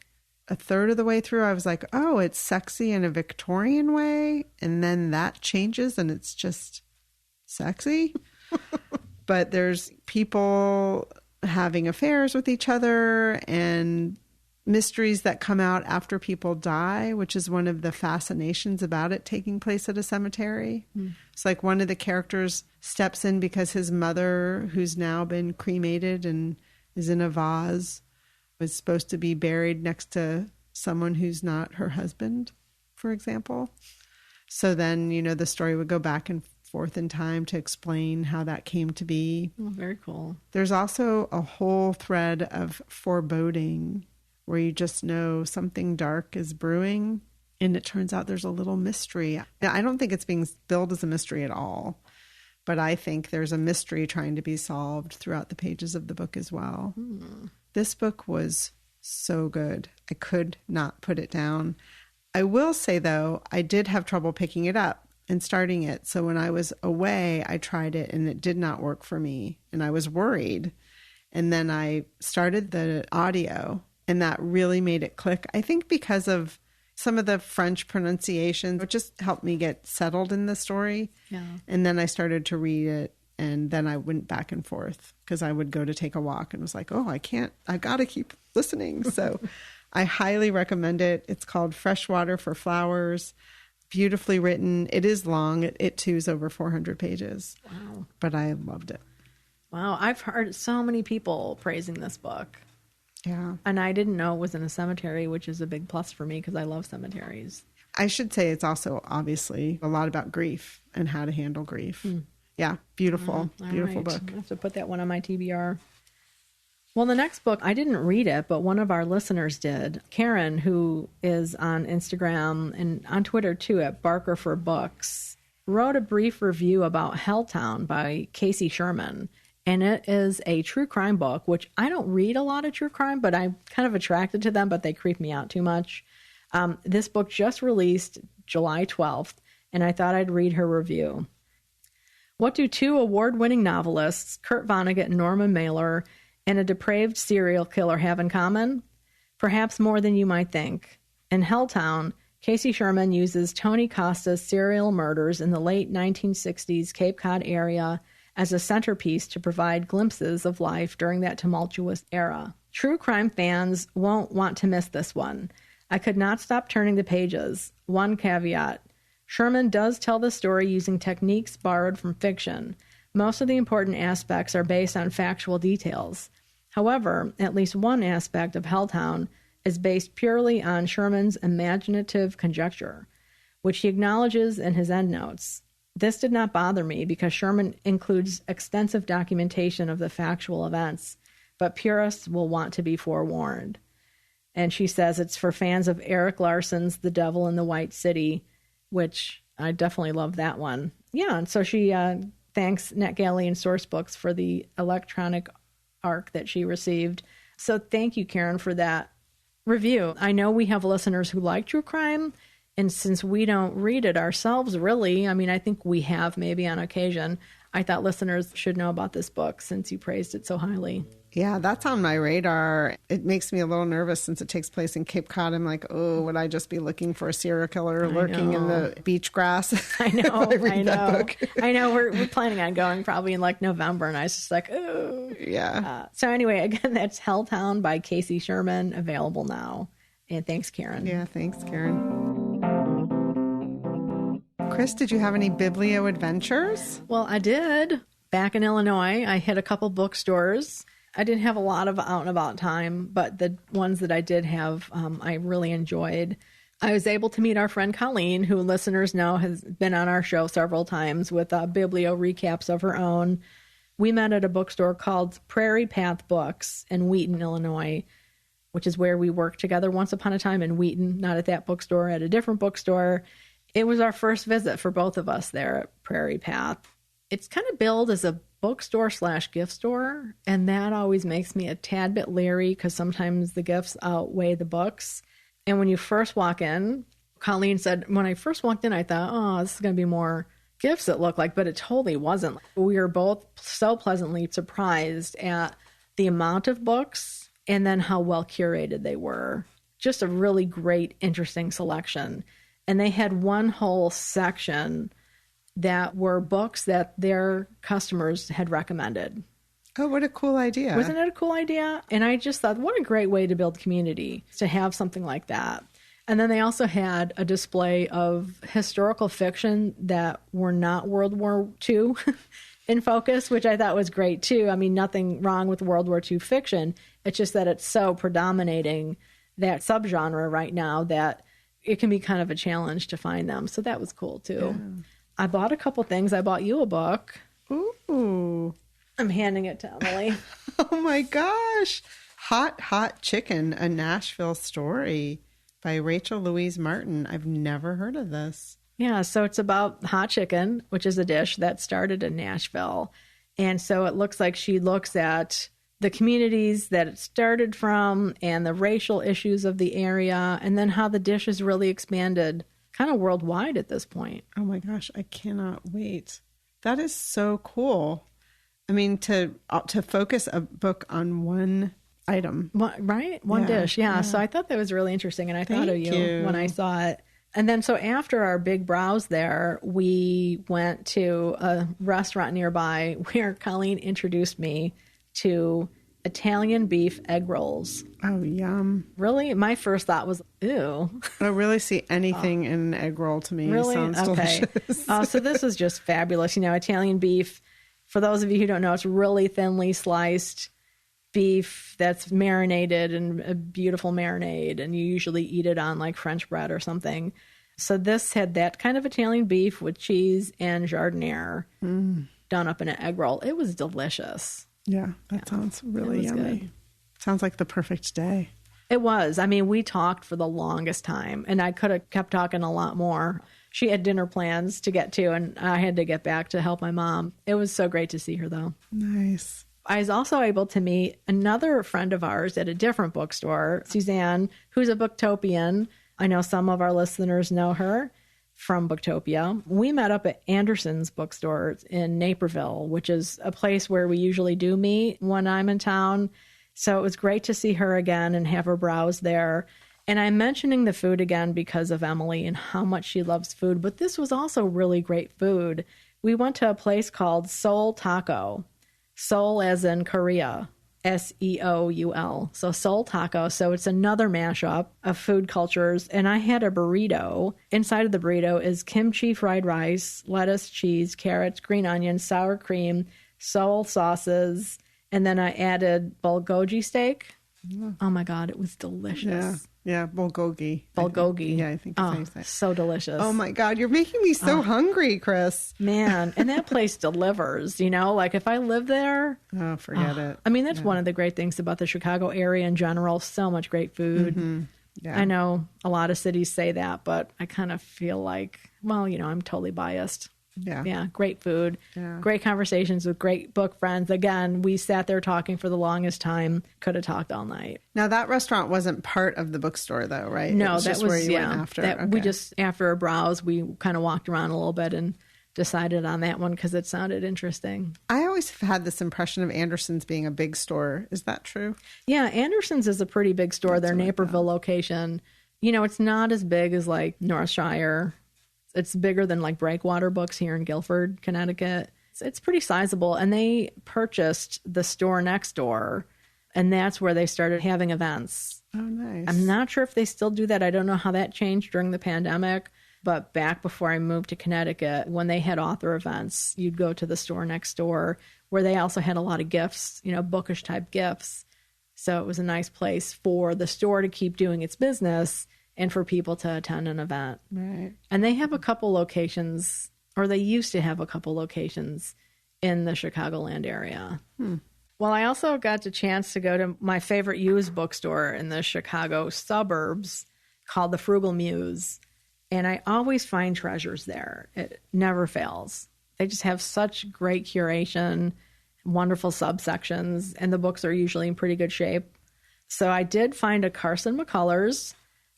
A third of the way through, I was like, oh, it's sexy in a Victorian way. And then that changes and it's just sexy. But there's people having affairs with each other and mysteries that come out after people die, which is one of the fascinations about it taking place at a cemetery. It's like one of the characters steps in because his mother, who's now been cremated and is in a vase, was supposed to be buried next to someone who's not her husband, for example. So then, the story would go back and forth in time to explain how that came to be. Oh, very cool. There's also a whole thread of foreboding where you just know something dark is brewing, and it turns out there's a little mystery. Now, I don't think it's being billed as a mystery at all, but I think there's a mystery trying to be solved throughout the pages of the book as well. This book was so good. I could not put it down. I will say, though, I did have trouble picking it up and starting it. So when I was away, I tried it and it did not work for me. And I was worried. And then I started the audio and that really made it click. I think because of some of the French pronunciation, it just helped me get settled in the story. Yeah. And then I started to read it. And then I went back and forth because I would go to take a walk and was like, oh, I got to keep listening. So I highly recommend it. It's called Freshwater for Flowers. Beautifully written. It is long. It too is over 400 pages. Wow. But I loved it. Wow. I've heard so many people praising this book. Yeah. And I didn't know it was in a cemetery, which is a big plus for me because I love cemeteries. I should say it's also obviously a lot about grief and how to handle grief. Yeah. Beautiful, beautiful book. I have to put that one on my TBR. Well, the next book, I didn't read it, but one of our listeners did. Karen, who is on Instagram and on Twitter too at Barker for Books, wrote a brief review about Helltown by Casey Sherman. And it is a true crime book, which I don't read a lot of true crime, but I'm kind of attracted to them, but they creep me out too much. This book just released July 12th, and I thought I'd read her review. What do two award-winning novelists, Kurt Vonnegut and Norma Mailer, and a depraved serial killer have in common? Perhaps more than you might think. In Helltown, Casey Sherman uses Tony Costa's serial murders in the late 1960s Cape Cod area as a centerpiece to provide glimpses of life during that tumultuous era. True crime fans won't want to miss this one. I could not stop turning the pages. One caveat. Sherman does tell the story using techniques borrowed from fiction. Most of the important aspects are based on factual details. However, at least one aspect of Helltown is based purely on Sherman's imaginative conjecture, which he acknowledges in his endnotes. This did not bother me because Sherman includes extensive documentation of the factual events, but purists will want to be forewarned. And she says it's for fans of Eric Larson's The Devil in the White City, which I definitely love that one. Yeah, and so she thanks NetGalley and Sourcebooks for the electronic arc that she received. So thank you, Karen, for that review. I know we have listeners who like true crime, and since we don't read it ourselves, really, I mean, I think we have maybe on occasion. I thought listeners should know about this book since you praised it so highly. Yeah, that's on my radar. It makes me a little nervous since it takes place in Cape Cod. I'm like, oh, would I just be looking for a serial killer lurking in the beach grass? I know, I know. Book? I know. We're planning on going probably in like November, and I was just like, oh. Yeah. So anyway, again, that's Helltown by Casey Sherman, available now. And thanks, Karen. Yeah, thanks, Karen. Chris, did you have any biblioadventures? Well, I did. Back in Illinois, I hit a couple bookstores. I didn't have a lot of out and about time, but the ones that I did have, I really enjoyed. I was able to meet our friend Colleen, who listeners know has been on our show several times with biblio recaps of her own. We met at a bookstore called Prairie Path Books in Wheaton, Illinois, which is where we worked together once upon a time in Wheaton, not at that bookstore, at a different bookstore. It was our first visit for both of us there at Prairie Path. It's kind of billed as a bookstore / gift store, and that always makes me a tad bit leery because sometimes the gifts outweigh the books. And when you first walk in, Colleen said, when I first walked in, I thought, oh, this is going to be more gifts it looked like, but it totally wasn't. We were both so pleasantly surprised at the amount of books and then how well curated they were. Just a really great, interesting selection. And they had one whole section that were books that their customers had recommended. Oh, what a cool idea. Wasn't it a cool idea? And I just thought, what a great way to build community, to have something like that. And then they also had a display of historical fiction that were not World War II in focus, which I thought was great too. I mean, nothing wrong with World War II fiction. It's just that it's so predominating that subgenre right now that it can be kind of a challenge to find them. So that was cool too. Yeah. I bought a couple things. I bought you a book. Ooh. I'm handing it to Emily. Oh my gosh. Hot, Hot Chicken, a Nashville story by Rachel Louise Martin. I've never heard of this. Yeah, so it's about hot chicken, which is a dish that started in Nashville. And so it looks like she looks at the communities that it started from and the racial issues of the area, and then how the dish has really expanded kind of worldwide at this point. Oh my gosh, I cannot wait. That is so cool. I mean, to focus a book on one item. Right? One dish. Yeah. So I thought that was really interesting, and I thought of you when I saw it. And then so after our big browse there, we went to a restaurant nearby where Colleen introduced me to Italian beef egg rolls. Oh, yum. Really? My first thought was, ew. I don't really see anything in an egg roll to me. Really? Sounds okay. delicious. So this is just fabulous. You know, Italian beef, for those of you who don't know, it's really thinly sliced beef that's marinated in a beautiful marinade, and you usually eat it on like French bread or something. So this had that kind of Italian beef with cheese and jardiniere done up in an egg roll. It was delicious. Yeah, that sounds really yummy. Good. Sounds like the perfect day. It was. I mean, we talked for the longest time, and I could have kept talking a lot more. She had dinner plans to get to, and I had to get back to help my mom. It was so great to see her, though. Nice. I was also able to meet another friend of ours at a different bookstore, Suzanne, who's a Booktopian. I know some of our listeners know her from Booktopia. We met up at Anderson's bookstore in Naperville, which is a place where we usually do meet when I'm in town. So it was great to see her again and have her browse there. And I'm mentioning the food again because of Emily and how much she loves food, but this was also really great food. We went to a place called Seoul Taco. Seoul as in Korea, Seoul. So Seoul Taco. So it's another mashup of food cultures. And I had a burrito. Inside of the burrito is kimchi fried rice, lettuce, cheese, carrots, green onions, sour cream, Seoul sauces. And then I added bulgogi steak. Oh my God, it was delicious. Yeah, bulgogi. Bulgogi. I think that's how you say it. So delicious. Oh my God, you're making me so hungry, Chris. Man, and that place delivers, you know, like if I live there. Oh, forget it. I mean, that's one of the great things about the Chicago area in general. So much great food. Mm-hmm. Yeah. I know a lot of cities say that, but I kind of feel like, well, you know, I'm totally biased. Yeah, great food, great conversations with great book friends. Again, we sat there talking for the longest time. Could have talked all night. Now, that restaurant wasn't part of the bookstore, though, right? No, that was where you went after. We just, after a browse, we kind of walked around a little bit and decided on that one because it sounded interesting. I always have had this impression of Anderson's being a big store. Is that true? Yeah, Anderson's is a pretty big store. Their Naperville location. You know, it's not as big as like Northshire. It's bigger than like Breakwater Books here in Guilford, Connecticut. It's pretty sizable. And they purchased the store next door, and that's where they started having events. Oh, nice. I'm not sure if they still do that. I don't know how that changed during the pandemic. But back before I moved to Connecticut, when they had author events, you'd go to the store next door where they also had a lot of gifts, you know, bookish type gifts. So it was a nice place for the store to keep doing its business and for people to attend an event. Right. And they have a couple locations, or they used to have a couple locations in the Chicagoland area. Well, I also got the chance to go to my favorite used bookstore in the Chicago suburbs called the Frugal Muse. And I always find treasures there. It never fails. They just have such great curation, wonderful subsections, and the books are usually in pretty good shape. So I did find a Carson McCullers.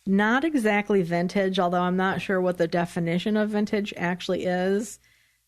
Not exactly vintage, although I'm not sure what the definition of vintage actually is,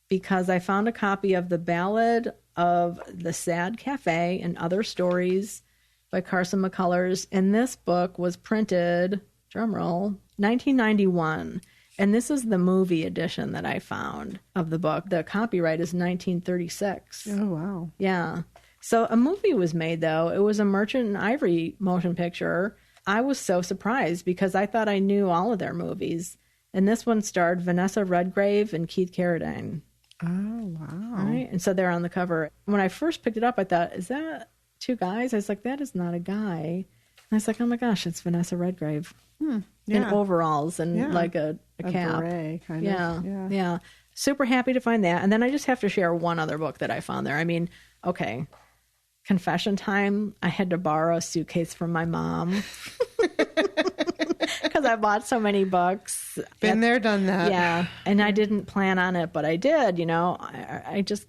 because I found a copy of The Ballad of the Sad Cafe and Other Stories by Carson McCullers, and this book was printed, drumroll, 1991, and this is the movie edition that I found of the book. The copyright is 1936. Oh, wow. Yeah. So a movie was made, though. It was a Merchant and Ivory motion picture. I was so surprised because I thought I knew all of their movies. And this one starred Vanessa Redgrave and Keith Carradine. Oh, wow. Right? And so they're on the cover. When I first picked it up, I thought, is that two guys? I was like, that is not a guy. I was like, oh my gosh, it's Vanessa Redgrave. Yeah. In overalls and like a cap. Beret, kind of. Yeah. Super happy to find that. And then I just have to share one other book that I found there. I mean, okay, confession time. I had to borrow a suitcase from my mom because I bought so many books. Been there, done that. Yeah. And I didn't plan on it, but I did, I just,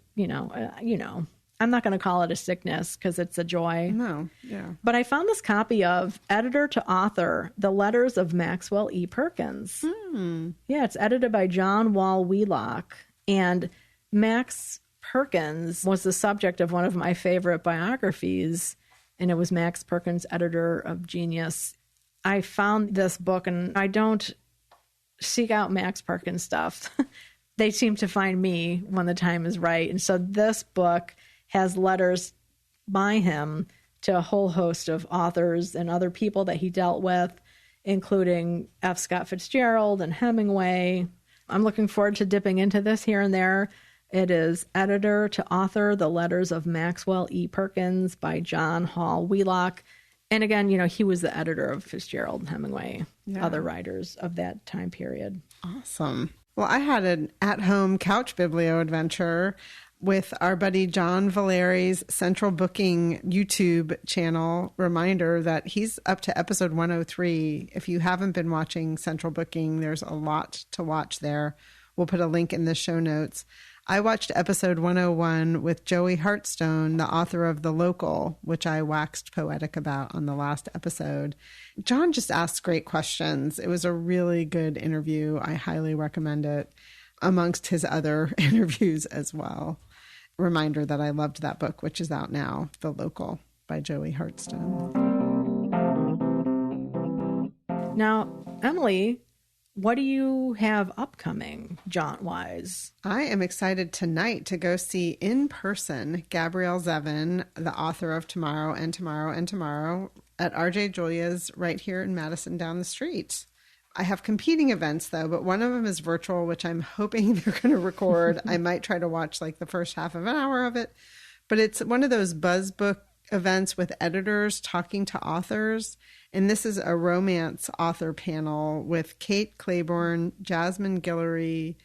I'm not going to call it a sickness because it's a joy. No, yeah. But I found this copy of Editor to Author, The Letters of Maxwell E. Perkins. Yeah, it's edited by John Wall Wheelock. And Max Perkins was the subject of one of my favorite biographies, and it was Max Perkins, Editor of Genius. I found this book, and I don't seek out Max Perkins stuff. They seem to find me when the time is right. And so this book has letters by him to a whole host of authors and other people that he dealt with, including F. Scott Fitzgerald and Hemingway. I'm looking forward to dipping into this here and there. It is Editor to Author, The Letters of Maxwell E. Perkins by John Hall Wheelock. And again, he was the editor of Fitzgerald and Hemingway, other writers of that time period. Awesome. Well, I had an at-home couch biblio-adventure with our buddy John Valeri's Central Booking YouTube channel. Reminder that he's up to episode 103. If you haven't been watching Central Booking, there's a lot to watch there. We'll put a link in the show notes. I watched episode 101 with Joey Hartstone, the author of The Local, which I waxed poetic about on the last episode. John just asked great questions. It was a really good interview. I highly recommend it, amongst his other interviews as well. Reminder that I loved that book, which is out now, The Local by Joey Hartstone. Now, Emily, what do you have upcoming, jaunt-wise? I am excited tonight to go see in person Gabrielle Zevin, the author of Tomorrow and Tomorrow and Tomorrow, at RJ Julia's right here in Madison down the street. I have competing events, though, but one of them is virtual, which I'm hoping they're going to record. I might try to watch like the first half of an hour of it. But it's one of those buzz book events with editors talking to authors. And this is a romance author panel with Kate Claiborne, Jasmine Guillory,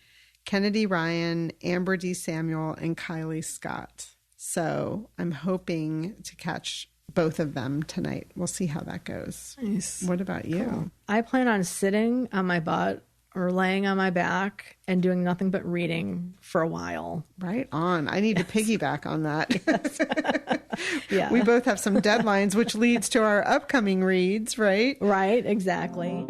Kennedy Ryan, Amber D. Samuel, and Kylie Scott. So I'm hoping to catch both of them tonight. We'll see how that goes. Nice. What about you? Cool. I plan on sitting on my butt or laying on my back and doing nothing but reading for a while. Right on. I need to piggyback on that. Yeah. We both have some deadlines, which leads to our upcoming reads, right? Right, exactly.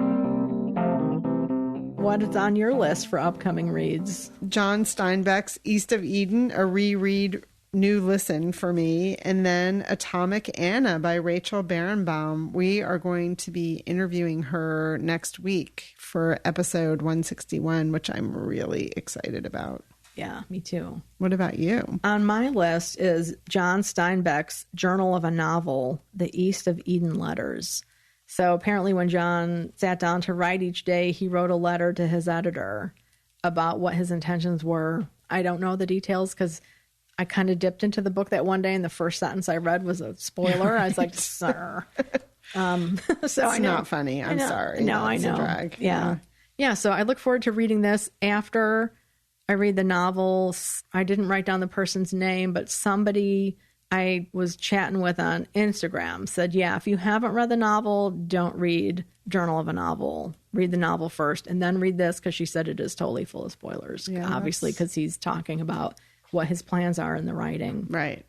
What is on your list for upcoming reads? John Steinbeck's East of Eden, a reread, new listen for me, and then Atomic Anna by Rachel Barenbaum. We are going to be interviewing her next week for episode 161, which I'm really excited about. Yeah, me too. What about you? On my list is John Steinbeck's Journal of a Novel, The East of Eden Letters. So apparently when John sat down to write each day, he wrote a letter to his editor about what his intentions were. I don't know the details because I kind of dipped into the book that one day, and the first sentence I read was a spoiler. I was like, sir. So it's I know. not funny. I'm sorry. No, I It's know. a drag. Yeah. So I look forward to reading this after I read the novels. I didn't write down the person's name, but somebody I was chatting with on Instagram said, yeah, if you haven't read the novel, don't read Journal of a Novel. Read the novel first and then read this, because she said it is totally full of spoilers, obviously, because he's talking about what his plans are in the writing. Right.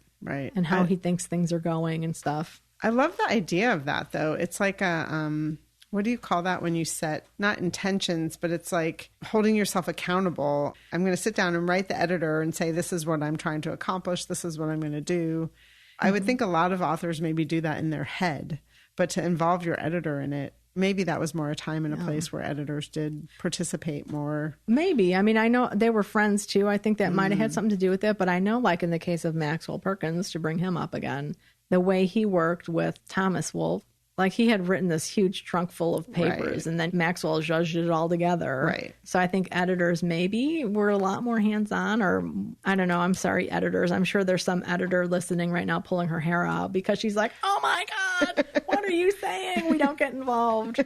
And how he thinks things are going and stuff. I love the idea of that, though. It's like a, what do you call that when you set, not intentions, but it's like holding yourself accountable. I'm going to sit down and write the editor and say, this is what I'm trying to accomplish. This is what I'm going to do. Mm-hmm. I would think a lot of authors maybe do that in their head, but to involve your editor in it, maybe that was more a time and a place where editors did participate more. Maybe. I mean, I know they were friends too. I think that might have had something to do with it. But I know, like in the case of Maxwell Perkins, to bring him up again, the way he worked with Thomas Wolfe, Like he had written this huge trunk full of papers, and then Maxwell judged it all together. Right. So I think editors maybe were a lot more hands-on, or I don't know. I'm sorry, editors. I'm sure there's some editor listening right now pulling her hair out because she's like, oh my God, what are you saying? We don't get involved.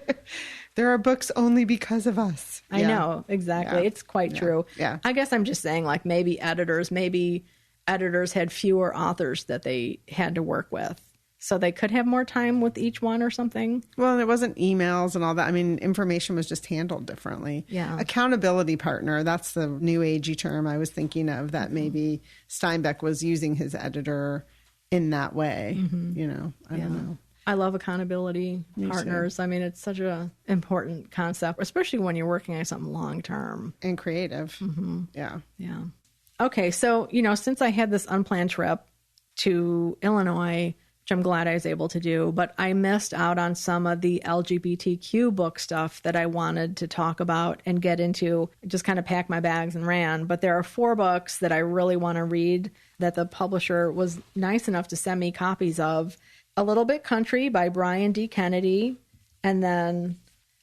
There are books only because of us. I know, exactly. Yeah. It's quite true. Yeah. I guess I'm just saying, like, maybe editors had fewer authors that they had to work with. So they could have more time with each one or something. Well, and it wasn't emails and all that. I mean, information was just handled differently. Yeah. Accountability partner, that's the new agey term I was thinking of, that maybe Steinbeck was using his editor in that way. You know, I don't know. I love accountability partners. I mean, it's such an important concept, especially when you're working on something long term. And creative. Yeah. Yeah. Okay. So, you know, since I had this unplanned trip to Illinois, which I'm glad I was able to do, but I missed out on some of the LGBTQ book stuff that I wanted to talk about and get into. I just kind of packed my bags and ran. But there are 4 books that I really want to read that the publisher was nice enough to send me copies of. A Little Bit Country by Brian D. Kennedy, and then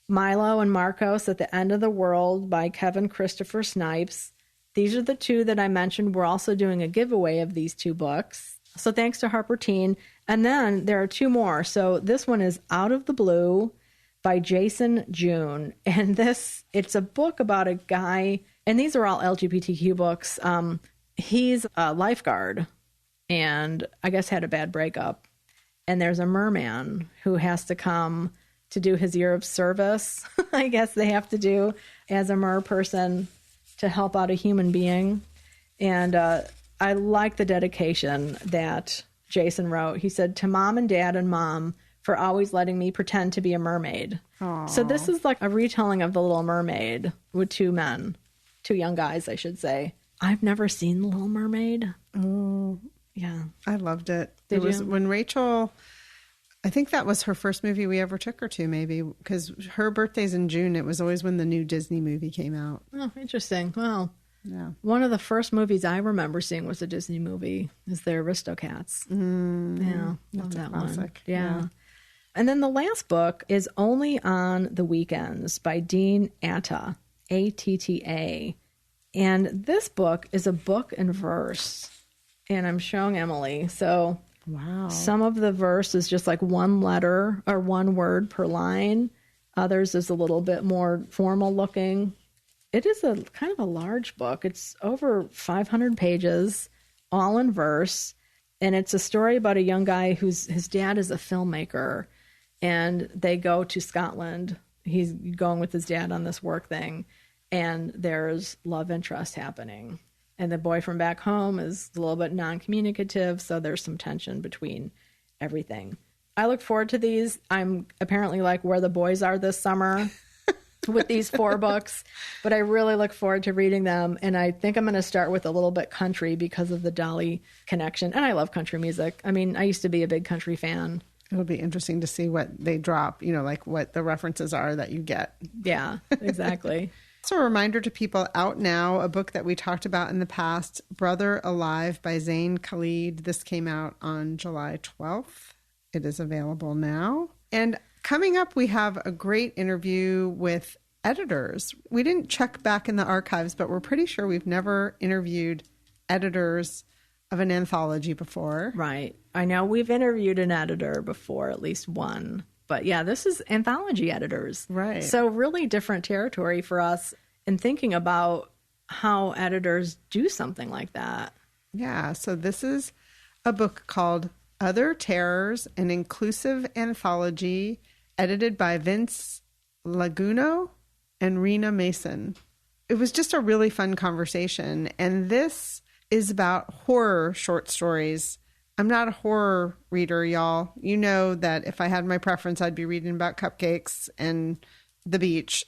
Milo and Marcos at the End of the World by Kevin Christopher Snipes. These are the 2 that I mentioned. We're also doing a giveaway of these 2 books. So thanks to Harper Teen. And then there are 2 more. So this one is Out of the Blue by Jason June. And it's a book about a guy, and these are all LGBTQ books. He's a lifeguard and I guess had a bad breakup. And there's a merman who has to come to do his year of service, I guess they have to do as a mer person to help out a human being. And I like the dedication that Jason wrote. He said, to Mom and Dad and Mom for always letting me pretend to be a mermaid. Aww. So this is like a retelling of The Little Mermaid with 2 men, 2 young guys, I should say. I've never seen The Little Mermaid. Oh, yeah. I loved it. Did it was you? When Rachel, I think that was her first movie we ever took her to, maybe, because her birthday's in June. It was always when the new Disney movie came out. Oh, interesting. Well, yeah. One of the first movies I remember seeing was a Disney movie, is the Aristocats. Yeah, love that one. Yeah. And then the last book is Only on the Weekends by Dean Atta, A-T-T-A. And this book is a book in verse. And I'm showing Emily. So wow. Some of the verse is just like 1 letter or 1 word per line. Others is a little bit more formal looking. It is a kind of a large book. It's over 500 pages, all in verse. And it's a story about a young guy his dad is a filmmaker. And they go to Scotland. He's going with his dad on this work thing. And there's love interest happening. And the boyfriend back home is a little bit non-communicative, so there's some tension between everything. I look forward to these. I'm apparently like where the boys are this summer with these 4 books, but I really look forward to reading them. And I think I'm going to start with A Little Bit Country because of the Dolly connection. And I love country music. I mean, I used to be a big country fan. It'll be interesting to see what they drop, you know, like what the references are that you get. Yeah, exactly. So a reminder to people, out now, a book that we talked about in the past, Brother Alive by Zain Khalid. This came out on July 12th. It is available now. And coming up, we have a great interview with editors. We didn't check back in the archives, but we're pretty sure we've never interviewed editors of an anthology before. Right. I know we've interviewed an editor before, at least one. But yeah, this is anthology editors. Right. So really different territory for us in thinking about how editors do something like that. Yeah. So this is a book called Other Terrors, an Inclusive Anthology, edited by Vince Liaguno and Rena Mason. It was just a really fun conversation. And this is about horror short stories. I'm not a horror reader, y'all. You know that if I had my preference, I'd be reading about cupcakes and the beach.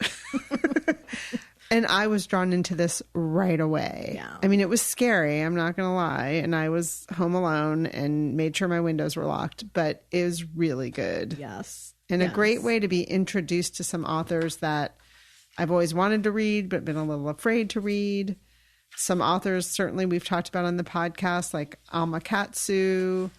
And I was drawn into this right away. Yeah. I mean, it was scary, I'm not going to lie. And I was home alone and made sure my windows were locked, but it was really good. Yes. And a great way to be introduced to some authors that I've always wanted to read, but been a little afraid to read. Some authors, certainly we've talked about on the podcast, like Alma Katsu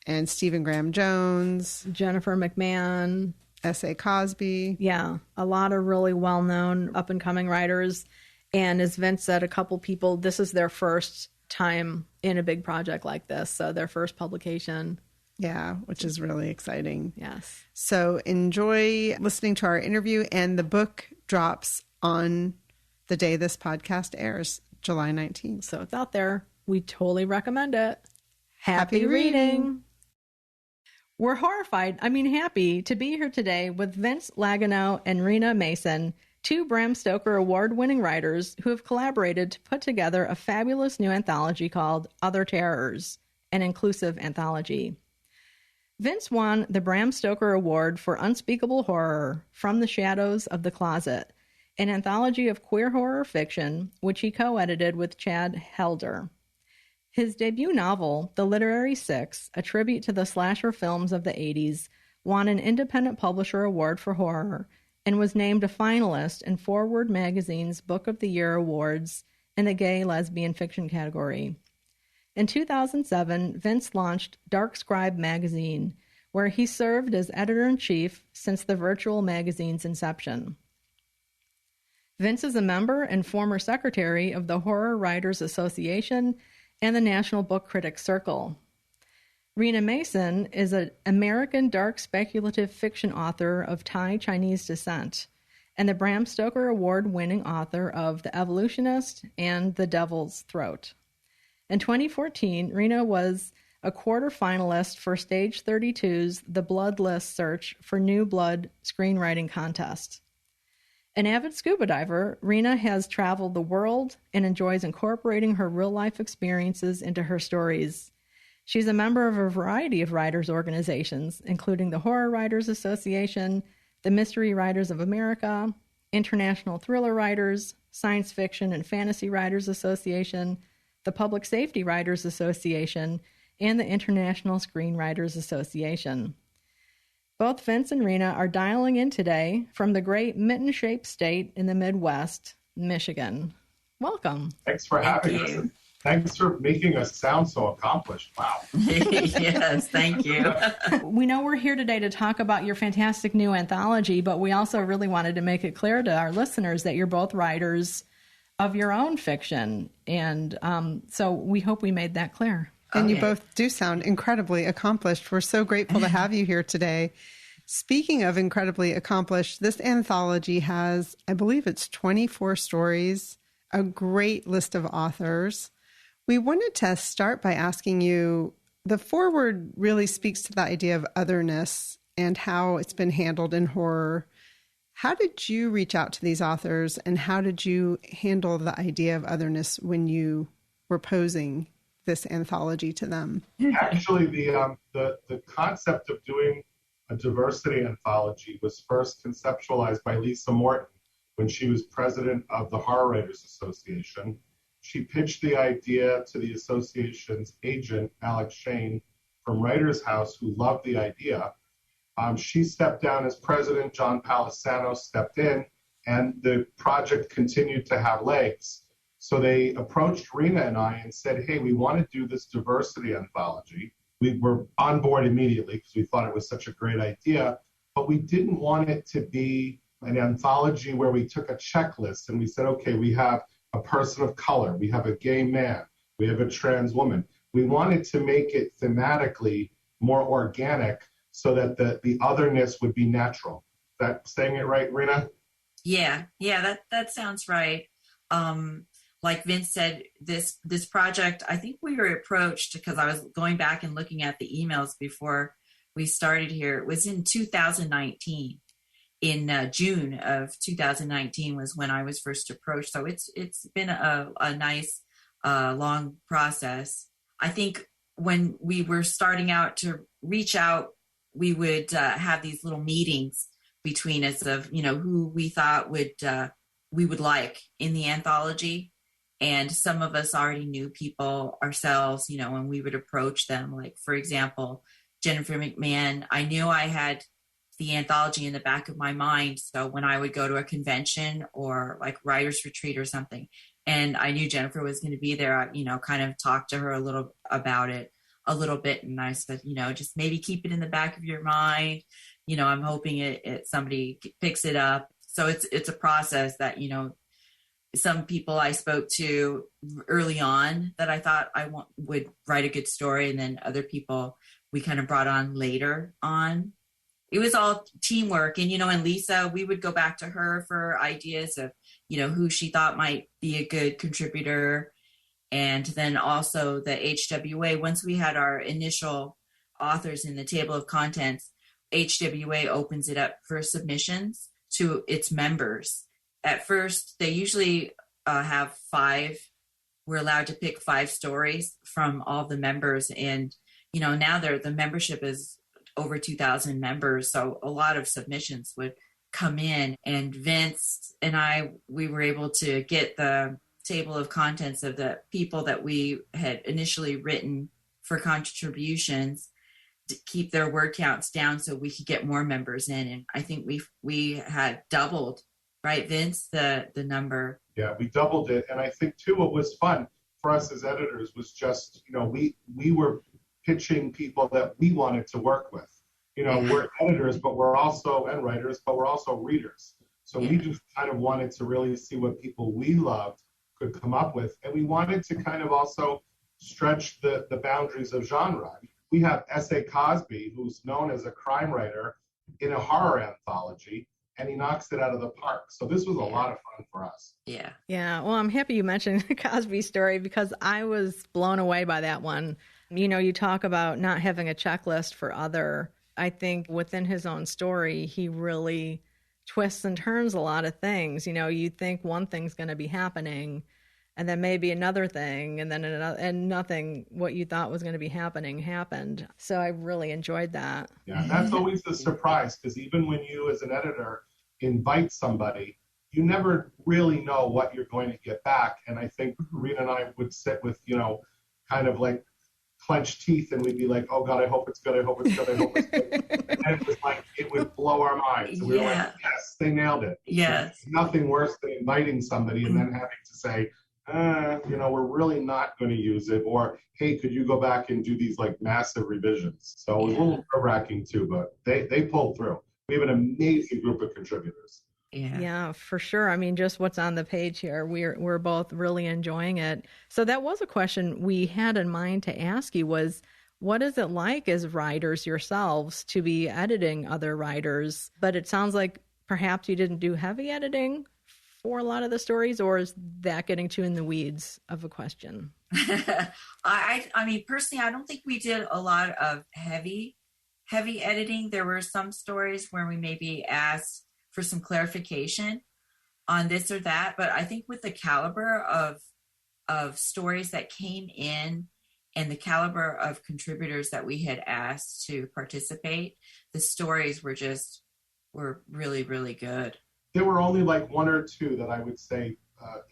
and Stephen Graham Jones, Jennifer McMahon, S.A. Cosby. Yeah, a lot of really well-known up-and-coming writers. And as Vince said, a couple people, this is their first time in a big project like this. So their first publication. Yeah, which is really exciting. Yes. So enjoy listening to our interview, and the book drops on the day this podcast airs, July 19th. So it's out there. We totally recommend it. Happy reading. We're happy to be here today with Vince Liaguno and Rena Mason, two Bram Stoker award-winning writers who have collaborated to put together a fabulous new anthology called Other Terrors, an inclusive anthology. Vince won the Bram Stoker Award for Unspeakable Horror from the Shadows of the Closet, an anthology of queer horror fiction, which he co-edited with Chad Helder. His debut novel, The Literary Six, a tribute to the slasher films of the 80s, won an Independent Publisher Award for Horror and was named a finalist in Forward Magazine's Book of the Year Awards in the Gay Lesbian Fiction category. In 2007, Vince launched Dark Scribe magazine, where he served as editor-in-chief since the virtual magazine's inception. Vince is a member and former secretary of the Horror Writers Association and the National Book Critics Circle. Rena Mason is an American dark speculative fiction author of Thai Chinese descent and the Bram Stoker Award-winning author of The Evolutionist and The Devil's Throat. In 2014, Rena was a quarter-finalist for Stage 32's The Bloodlist Search for New Blood screenwriting contest. An avid scuba diver, Rena has traveled the world and enjoys incorporating her real-life experiences into her stories. She's a member of a variety of writers' organizations, including the Horror Writers Association, the Mystery Writers of America, International Thriller Writers, Science Fiction and Fantasy Writers Association, the Public Safety Writers Association, and the International Screenwriters Association. Both Vince and Rena are dialing in today from the great mitten-shaped state in the Midwest, Michigan. Welcome. Thanks for having us. And thanks for making us sound so accomplished. Wow. Yes, thank you. We know we're here today to talk about your fantastic new anthology, but we also really wanted to make it clear to our listeners that you're both writers of your own fiction. And so we hope we made that clear. And you both do sound incredibly accomplished. We're so grateful to have you here today. Speaking of incredibly accomplished, this anthology has, I believe it's 24 stories, a great list of authors. We wanted to start by asking you, the foreword really speaks to the idea of otherness and how it's been handled in horror. How did you reach out to these authors, and how did you handle the idea of otherness when you were posing this anthology to them? Actually, the concept of doing a diversity anthology was first conceptualized by Lisa Morton when she was president of the Horror Writers Association. She pitched the idea to the association's agent, Alex Shane, from Writers House, who loved the idea. She stepped down as president, John Palisano stepped in, and the project continued to have legs. So they approached Rena and I and said, hey, we want to do this diversity anthology. We were on board immediately because we thought it was such a great idea, but we didn't want it to be an anthology where we took a checklist and we said, okay, we have a person of color, we have a gay man, we have a trans woman. We wanted to make it thematically more organic so that the otherness would be natural. Is that saying it right, Rena? Yeah, that sounds right. Like Vince said, this project, I think we were approached because I was going back and looking at the emails before we started here. It was in 2019. In June of 2019 was when I was first approached. So it's been a nice long process. I think when we were starting out to reach out, we would have these little meetings between us of, who we thought we would like in the anthology. And some of us already knew people ourselves, and we would approach them. Like, for example, Jennifer McMahon, I knew I had the anthology in the back of my mind. So when I would go to a convention or like writer's retreat or something, and I knew Jennifer was going to be there, I, kind of talked to her a little about it. a little bit. And I said, just maybe keep it in the back of your mind. I'm hoping it somebody picks it up. So it's a process that, some people I spoke to early on that I thought would write a good story. And then other people we kind of brought on later on. It was all teamwork. And, and Lisa, we would go back to her for ideas of, who she thought might be a good contributor. And then also the HWA, once we had our initial authors in the table of contents, HWA opens it up for submissions to its members. At first, they usually have 5. We're allowed to pick 5 stories from all the members. And, now the membership is over 2,000 members. So a lot of submissions would come in. And Vince and we were able to get the table of contents of the people that we had initially written for contributions to keep their word counts down so we could get more members in. And I think we had doubled, right, Vince, the number. Yeah, we doubled it. And I think too, what was fun for us as editors was just, we were pitching people that we wanted to work with. We're editors, but we're also, and writers, but we're also readers. So we just kind of wanted to really see what people we loved could come up with. And we wanted to kind of also stretch the boundaries of genre. We have S.A. Cosby, who's known as a crime writer in a horror anthology, and he knocks it out of the park. So this was a lot of fun for us. Yeah. Yeah. Well, I'm happy you mentioned the Cosby story because I was blown away by that one. You talk about not having a checklist for other. I think within his own story, he really twists and turns a lot of things. You think one thing's going to be happening, and then maybe another thing, and then another, and nothing what you thought was going to be happening happened. So I really enjoyed that. Yeah, and that's always the surprise, because even when you as an editor invite somebody, you never really know what you're going to get back. And I think Rena and I would sit with, kind of like clenched teeth, and we'd be like, oh God, I hope it's good, I hope it's good, I hope it's good. And it was like, it would blow our minds. And we were like, yes, they nailed it. Yes. There's nothing worse than inviting somebody and then having to say, we're really not going to use it, or hey, could you go back and do these like massive revisions? So it was a little nerve-wracking too, but they pulled through. We have an amazing group of contributors. Yeah, for sure. I mean, just what's on the page here, we're both really enjoying it. So that was a question we had in mind to ask you was, what is it like as writers yourselves to be editing other writers? But it sounds like perhaps you didn't do heavy editing for a lot of the stories, or is that getting too in the weeds of a question? I mean, personally, I don't think we did a lot of heavy editing. There were some stories where we maybe asked for some clarification on this or that, but I think with the caliber of stories that came in and the caliber of contributors that we had asked to participate, the stories were really, really good. There were only like 1 or 2 that I would say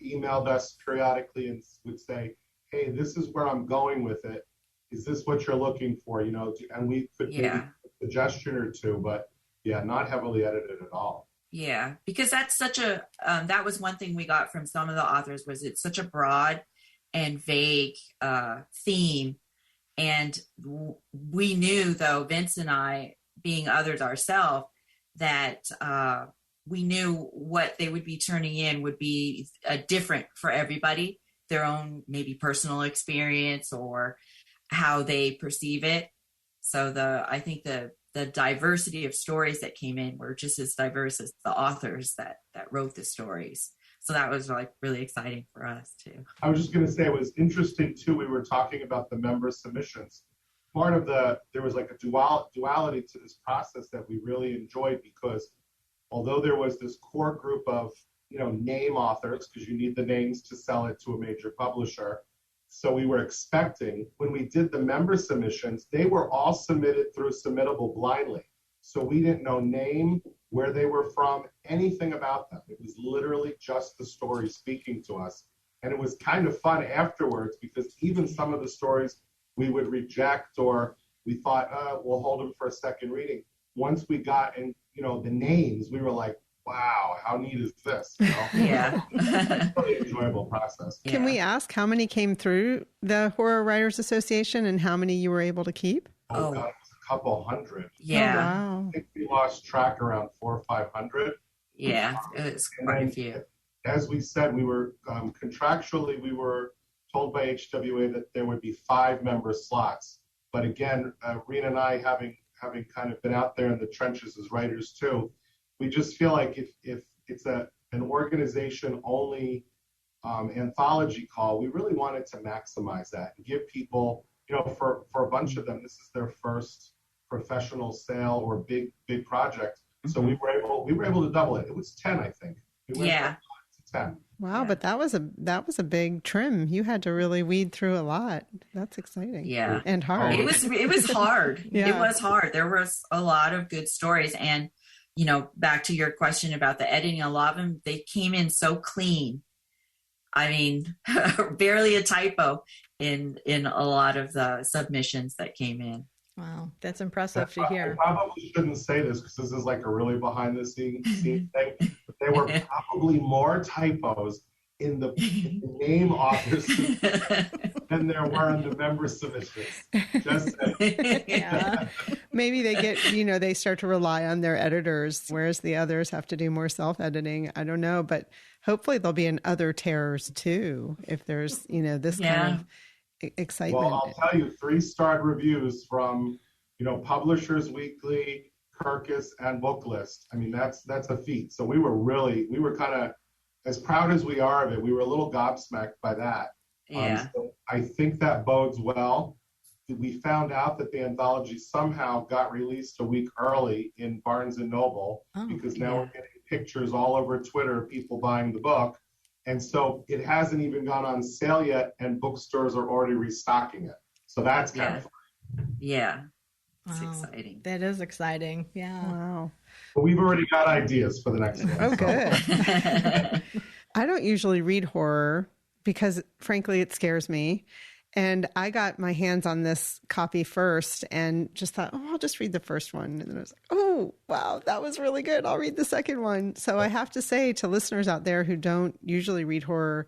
emailed us periodically and would say, hey, this is where I'm going with it. Is this what you're looking for? And we could maybe a suggestion or 2, but not heavily edited at all. Yeah, because that's such a, that was one thing we got from some of the authors was it's such a broad and vague theme. And we knew, though, Vince and I, being others ourselves, that we knew what they would be turning in would be different for everybody, their own maybe personal experience or how they perceive it. So I think the diversity of stories that came in were just as diverse as the authors that wrote the stories. So that was like really exciting for us too. I was just going to say it was interesting too. We were talking about the member submissions. Part of there was like a duality to this process that we really enjoyed, because although there was this core group of, name authors, because you need the names to sell it to a major publisher. So we were expecting, when we did the member submissions, they were all submitted through Submittable blindly. So we didn't know name, where they were from, anything about them. It was literally just the story speaking to us. And it was kind of fun afterwards, because even some of the stories we would reject, or we thought, we'll hold them for a second reading. Once we got the names, we were like, wow, how neat is this? You know? Yeah. It's a really enjoyable process. Can we ask how many came through the Horror Writers Association and how many you were able to keep? Oh, God, it was a couple hundred. Yeah. Oh, wow. I think we lost track around 400 or 500. Yeah. It was quite a few. As we said, we were contractually, we were told by HWA that there would be 5 member slots. But again, Rena and I, having kind of been out there in the trenches as writers too, we just feel like if it's an organization only anthology call, we really wanted to maximize that and give people, you know, for a bunch of them, this is their first professional sale or big project. So we were able to double it. It was 10, I think. We went from 5 to 10. Wow, but that was a big trim. You had to really weed through a lot. That's exciting. Yeah. And hard. It was hard. Yeah. It was hard. There was a lot of good stories. And, you know, back to your question about the editing, a lot of them, they came in so clean. I mean, barely a typo in a lot of the submissions that came in. Wow, that's impressive to hear. I probably shouldn't say this because this is like a really behind the scenes thing. But there were probably more typos in the name authors than there were in the member submissions. Just saying. Yeah. Maybe they get, you know, they start to rely on their editors, whereas the others have to do more self-editing. I don't know, but hopefully there'll be in other terrors too, if there's, you know, this kind of excitement. Well, I'll tell you, 3-star reviews from, you know, Publishers Weekly, Kirkus, and Booklist. I mean, that's a feat. So we were kind of, as proud as we are of it, we were a little gobsmacked by that. Yeah. So I think that bodes well. We found out that the anthology somehow got released a week early in Barnes & Noble because now we're getting pictures all over Twitter of people buying the book. And so it hasn't even gone on sale yet, and bookstores are already restocking it. So that's kind of fun. Yeah. It's Wow. exciting. That is exciting. Yeah. Wow. But we've already got ideas for the next one. Oh, so. good. I don't usually read horror because, frankly, it scares me. And I got my hands on this copy first and just thought, oh, I'll just read the first one. And then I was like, oh, wow, that was really good. I'll read the second one. So I have to say to listeners out there who don't usually read horror,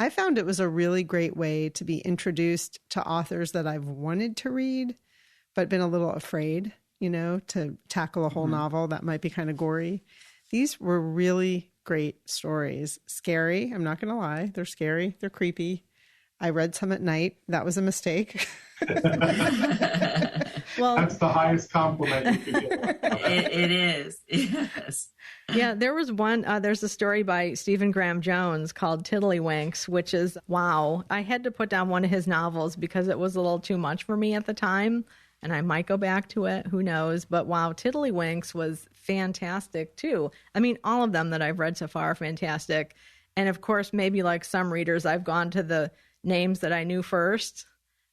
I found it was a really great way to be introduced to authors that I've wanted to read, but been a little afraid, you know, to tackle a whole novel that might be kind of gory. These were really great stories. Scary. I'm not going to lie. They're scary. They're creepy. I read some at night. That was a mistake. Well, That's the highest compliment you could get. It is. Yes. yeah, there was one, there's a story by Stephen Graham Jones called Tiddlywinks, which is, wow. I had to put down one of his novels because it was a little too much for me at the time. And I might go back to it. Who knows? But wow, Tiddlywinks was fantastic too. I mean, all of them that I've read so far are fantastic. And of course, maybe like some readers, I've gone to the names that I knew first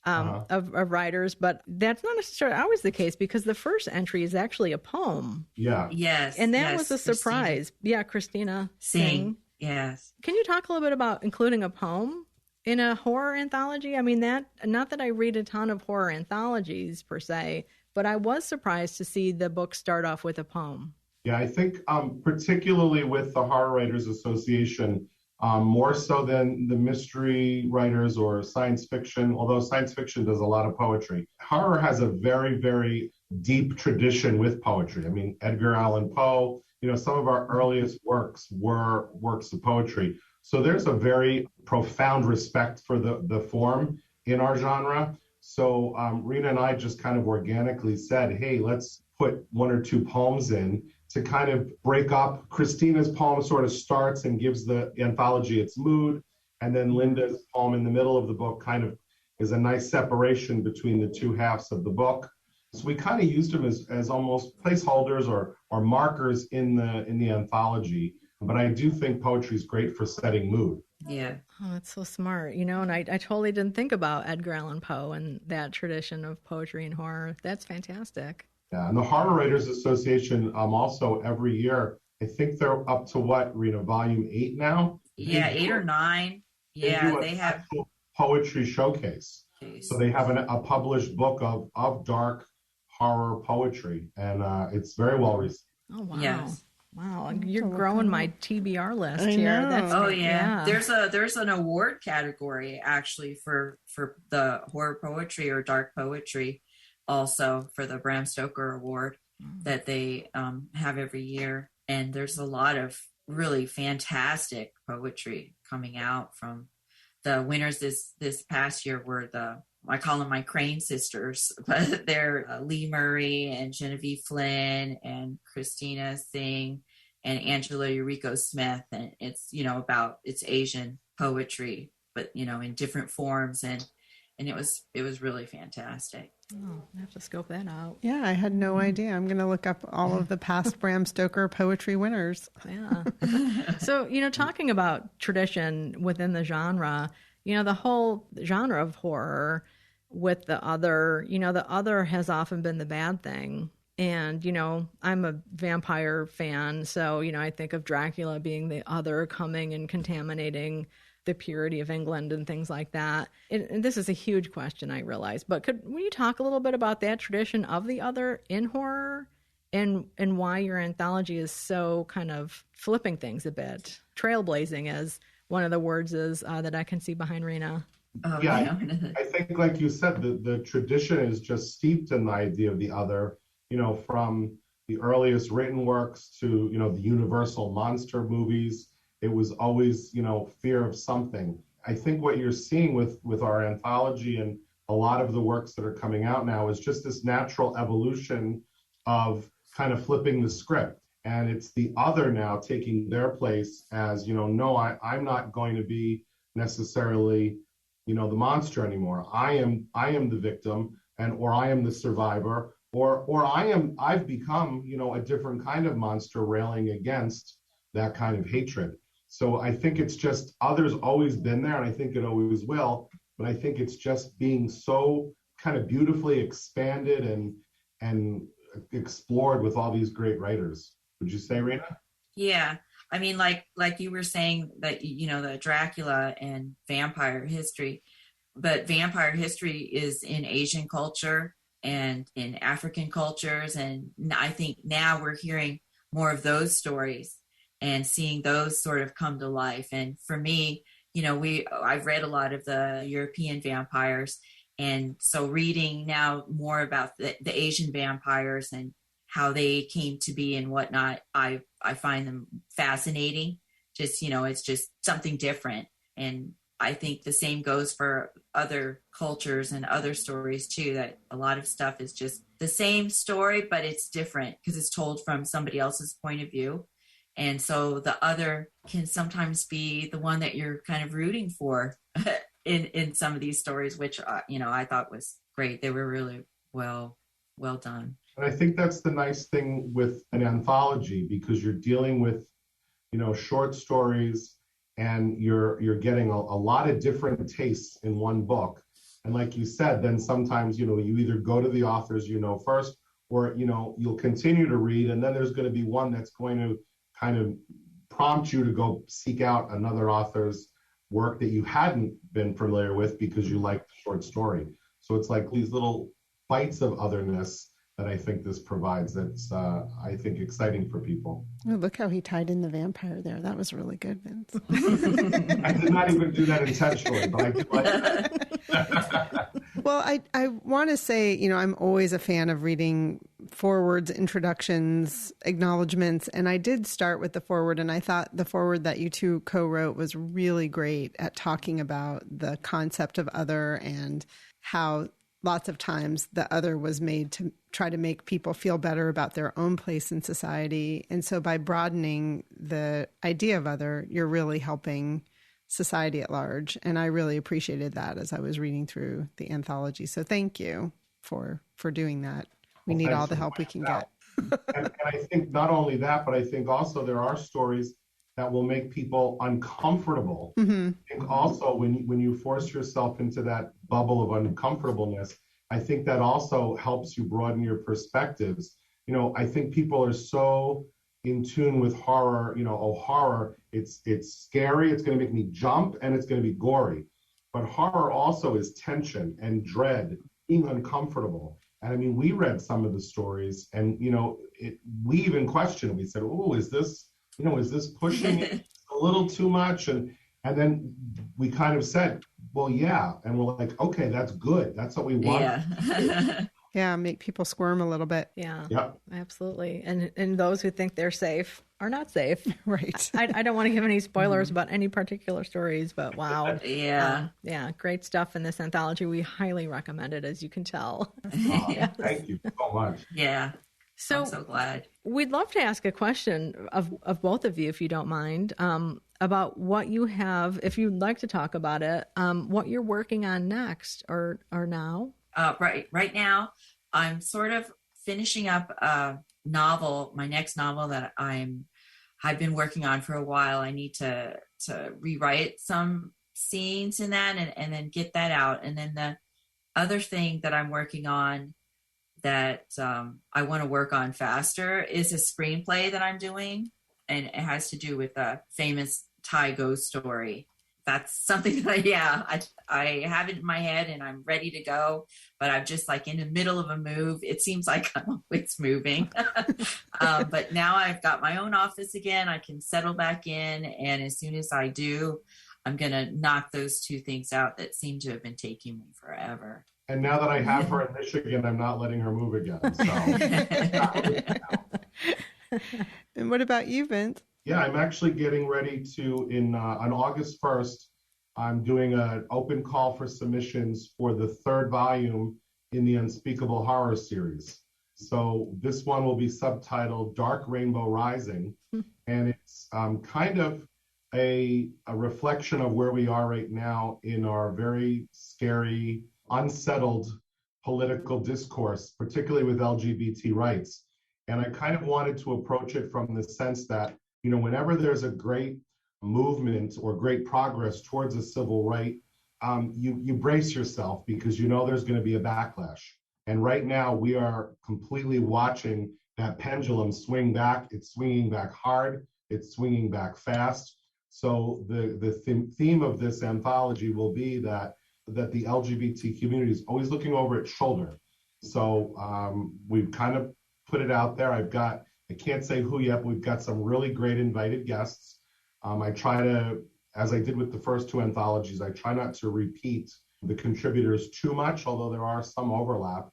of writers, but that's not necessarily always the case because the first entry is actually a poem. Yeah. Yes. And that was a surprise. Yeah, Christina Singh. Yes. Can you talk a little bit about including a poem in a horror anthology? I mean, that, not that I read a ton of horror anthologies per se, but I was surprised to see the book start off with a poem. Yeah, I think particularly with the Horror Writers Association, more so than the mystery writers or science fiction, although science fiction does a lot of poetry. Horror has a very, very deep tradition with poetry. I mean, Edgar Allan Poe, you know, some of our earliest works were works of poetry. So there's a very profound respect for the form in our genre. So Rena and I just kind of organically said, hey, let's put 1 or 2 poems in to kind of break up. Christina's poem sort of starts and gives the anthology its mood. And then Linda's poem in the middle of the book kind of is a nice separation between the 2 halves of the book. So we kind of used them as almost placeholders or markers in the anthology. But I do think poetry is great for setting mood. Yeah. Oh, that's so smart. You know, and I totally didn't think about Edgar Allan Poe and that tradition of poetry and horror. That's fantastic. Yeah, and the Horror Writers Association also every year, I think they're up to what, Rena, volume 8 now? Yeah, 8 or 9. Yeah, they have poetry showcase. So they have a published book of dark horror poetry, and it's very well received. Oh, wow. Yes. Wow, you're growing my TBR list I here. know. Yeah. There's an award category actually for the horror poetry or dark poetry, also for the Bram Stoker Award that they have every year. And there's a lot of really fantastic poetry coming out from the winners. This past year were I call them my Crane sisters, but they're Lee Murray and Genevieve Flynn and Christina Singh and Angela Eureka Smith. And it's, it's Asian poetry, but, in different forms. And it was really fantastic. Oh, I have to scope that out. Yeah, I had no idea. I'm going to look up all of the past Bram Stoker poetry winners. Yeah. So, talking about tradition within the genre, the whole genre of horror with the other, the other has often been the bad thing. And, I'm a vampire fan. So, I think of Dracula being the other coming and contaminating the purity of England and things like that. And this is a huge question, I realize. But will you talk a little bit about that tradition of the other in horror and why your anthology is so kind of flipping things a bit? Trailblazing, as one of the words is that I can see behind Rena. Yeah, I think, like you said, the tradition is just steeped in the idea of the other, from the earliest written works to, the Universal monster movies. It was always, fear of something. I think what you're seeing with our anthology and a lot of the works that are coming out now is just this natural evolution of kind of flipping the script. And it's the other now taking their place as, no, I'm not going to be necessarily, the monster anymore. I am the victim, or I am the survivor, or I've become, a different kind of monster railing against that kind of hatred. So I think it's just, other's always been there, and I think it always will, but I think it's just being so kind of beautifully expanded and explored with all these great writers. Would you say, Rena? Yeah. I mean, like you were saying that, the Dracula and vampire history, but vampire history is in Asian culture and in African cultures. And I think now we're hearing more of those stories and seeing those sort of come to life. And for me, I've read a lot of the European vampires. And so reading now more about the Asian vampires and how they came to be and whatnot, I find them fascinating. Just, it's just something different. And I think the same goes for other cultures and other stories too, that a lot of stuff is just the same story, but it's different because it's told from somebody else's point of view. And so the other can sometimes be the one that you're kind of rooting for in some of these stories, which, I thought was great. They were really well done. And I think that's the nice thing with an anthology, because you're dealing with, short stories, and you're getting a lot of different tastes in one book. And like you said, then sometimes, you either go to the authors first, or, you'll continue to read, and then there's going to be one that's going to kind of prompt you to go seek out another author's work that you hadn't been familiar with because you liked the short story. So it's like these little bites of otherness that I think this provides that's, I think, exciting for people. Oh, look how he tied in the vampire there. That was really good, Vince. I did not even do that intentionally, but I do like that. Well, I want to say, I'm always a fan of reading forewords, introductions, acknowledgments, and I did start with the foreword, and I thought the foreword that you two co-wrote was really great at talking about the concept of other and how lots of times the other was made to try to make people feel better about their own place in society. And so by broadening the idea of other, you're really helping society at large. And I really appreciated that as I was reading through the anthology. So thank you for doing that. We need all the help we can get. And I think not only that, but I think also there are stories that will make people uncomfortable. Mm-hmm. I think also when you force yourself into that bubble of uncomfortableness, I think that also helps you broaden your perspectives. I think people are so in tune with horror, horror, it's scary, it's going to make me jump, and it's going to be gory. But horror also is tension and dread, being uncomfortable. And I mean, we read some of the stories, and we even questioned. We said, "Oh, is this pushing it a little too much?" And then we kind of said, "Well, yeah." And we're like, "Okay, that's good. That's what we want." Yeah. Yeah, make people squirm a little bit. Yeah. Yep. Absolutely. And those who think they're safe are not safe. Right. I don't want to give any spoilers about any particular stories, but wow. Yeah. Yeah, great stuff in this anthology. We highly recommend it, as you can tell. Yes. Thank you so much. Yeah. So, I'm so glad. We'd love to ask a question of both of you, if you don't mind, about what you have, if you'd like to talk about it, what you're working on next or now. Right now, I'm sort of finishing up a novel, my next novel that I've been working on for a while. I need to rewrite some scenes in that and then get that out. And then the other thing that I'm working on that I want to work on faster is a screenplay that I'm doing, and it has to do with a famous Thai ghost story. That's something that I have it in my head and I'm ready to go, but I'm just like in the middle of a move. It seems like I'm always moving. But now I've got my own office again. I can settle back in. And as soon as I do, I'm going to knock those two things out that seem to have been taking me forever. And now that I have her in Michigan, I'm not letting her move again. So. And what about you, Vince? Yeah, I'm actually getting ready to, on August 1st, I'm doing an open call for submissions for the third volume in the Unspeakable Horror series. So this one will be subtitled Dark Rainbow Rising, and it's kind of a reflection of where we are right now in our very scary, unsettled political discourse, particularly with LGBT rights. And I kind of wanted to approach it from the sense that, whenever there's a great movement or great progress towards a civil right, you brace yourself because there's going to be a backlash. And right now we are completely watching that pendulum swing back. It's swinging back hard. It's swinging back fast. So the theme of this anthology will be that the LGBT community is always looking over its shoulder. So we've kind of put it out there. I can't say who yet, but we've got some really great invited guests. I try to, as I did with the first two anthologies, I try not to repeat the contributors too much, although there are some overlap.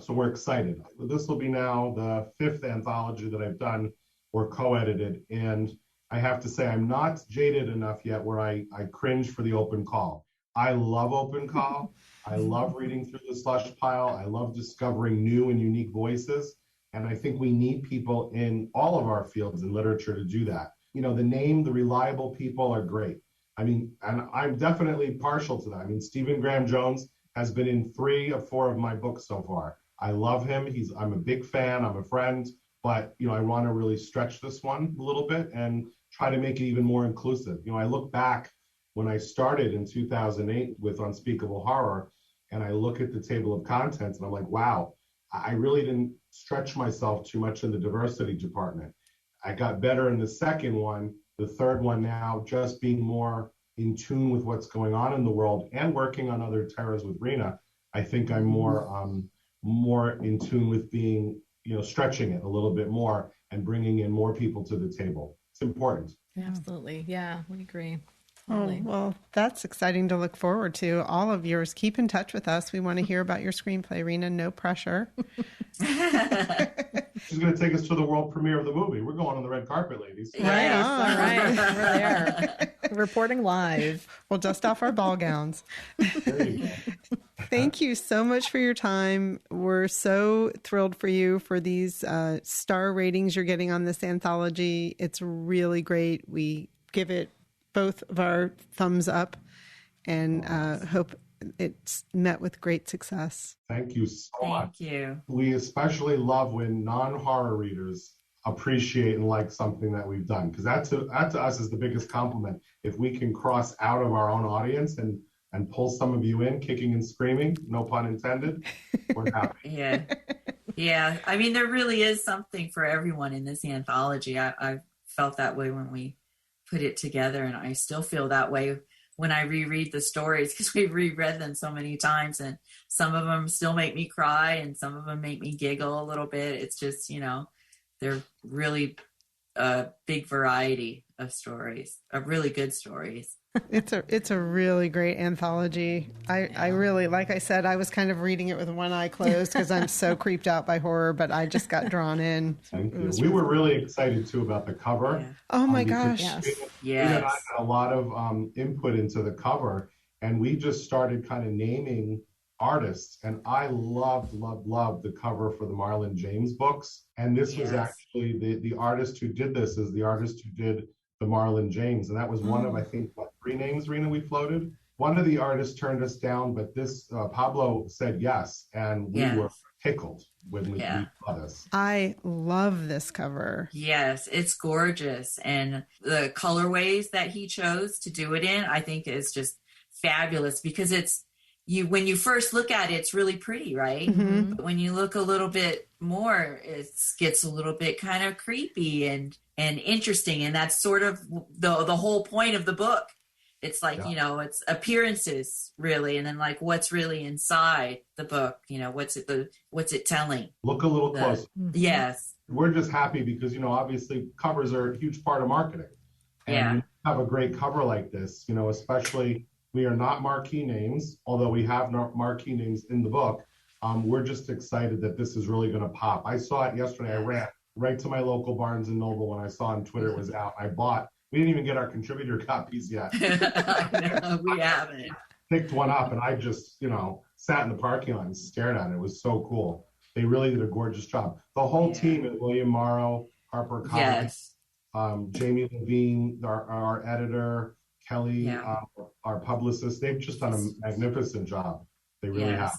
So we're excited. This will be now the fifth anthology that I've done or co-edited. And I have to say, I'm not jaded enough yet where I cringe for the open call. I love open call. I love reading through the slush pile. I love discovering new and unique voices. And I think we need people in all of our fields in literature to do that. The reliable people are great. I mean, and I'm definitely partial to that. I mean, Stephen Graham Jones has been in 3 of 4 of my books so far. I love him. I'm a big fan. I'm a friend. But, I want to really stretch this one a little bit and try to make it even more inclusive. I look back when I started in 2008 with Unspeakable Horror, and I look at the table of contents and I'm like, wow, I really didn't stretch myself too much in the diversity department. I got better in the second one. The third one now, just being more in tune with what's going on in the world and working on other terrors with Rena, I think I'm more in tune with being, stretching it a little bit more and bringing in more people to the table. It's important. Absolutely. Yeah, we agree. Oh, well, that's exciting to look forward to. All of yours. Keep in touch with us. We want to hear about your screenplay, Rena. No pressure. She's going to take us to the world premiere of the movie. We're going on the red carpet, ladies. Right on. All right. Over there. Reporting live. We'll dust off our ball gowns. There you go. Thank you so much for your time. We're so thrilled for you for these star ratings you're getting on this anthology. It's really great. We give it both of our thumbs up and hope it's met with great success. Thank you so much. Thank you. We especially love when non-horror readers appreciate and like something that we've done, because that to us is the biggest compliment. If we can cross out of our own audience and pull some of you in kicking and screaming, no pun intended, we're happy. Yeah. I mean, there really is something for everyone in this anthology. I felt that way when we put it together, and I still feel that way when I reread the stories, because we've reread them so many times, and some of them still make me cry and some of them make me giggle a little bit. It's just, they're really a big variety of stories, of really good stories. It's a really great anthology. I really, like I said, I was kind of reading it with one eye closed because I'm so creeped out by horror, but I just got drawn in. Thank you. We were really excited too about the cover. Yeah. Oh my gosh. We had a lot of input into the cover, and we just started kind of naming artists, and I loved the cover for the Marlon James books. And this was actually the artist who did this is the artist who did the Marlon James, and that was one of, I think, 3 names, Rena, we floated. One of the artists turned us down, but this Pablo said yes, and we were tickled when we saw this. I love this cover. Yes, it's gorgeous, and the colorways that he chose to do it in, I think, is just fabulous, because it's when you first look at it, it's really pretty, right? Mm-hmm. But when you look a little bit more, it gets a little bit kind of creepy and interesting. And that's sort of the whole point of the book. It's like, it's appearances really. And then like what's really inside the book, what's it telling? Look a little closer. Yes. We're just happy because, obviously covers are a huge part of marketing. And you have a great cover like this, especially, we are not marquee names, although we have marquee names in the book. We're just excited that this is really going to pop. I saw it yesterday. I ran right to my local Barnes & Noble when I saw on Twitter it was out. I bought. We didn't even get our contributor copies yet. No, we haven't. Picked one up, and I just, sat in the parking lot and stared at it. It was so cool. They really did a gorgeous job. The whole team at William Morrow, Harper Collins, Jamie Levine, our editor, Kelly, our publicist, they've just done a magnificent job. They really have.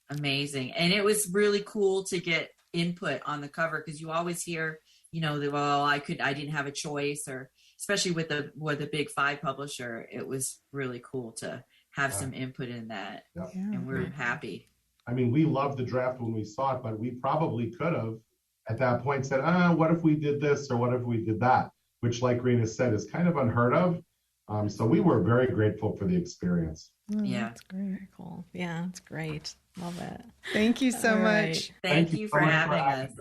Amazing. And it was really cool to get input on the cover, because you always hear, I didn't have a choice, or especially with the big 5 publisher, it was really cool to have some input in that. Yep. Yeah. And we're happy. I mean, we loved the draft when we saw it, but we probably could have at that point said, what if we did this or what if we did that? Which, like Rena said, is kind of unheard of. So we were very grateful for the experience. That's great. Very cool. Yeah, it's great. Love it. Thank you so much. Thank you for having us.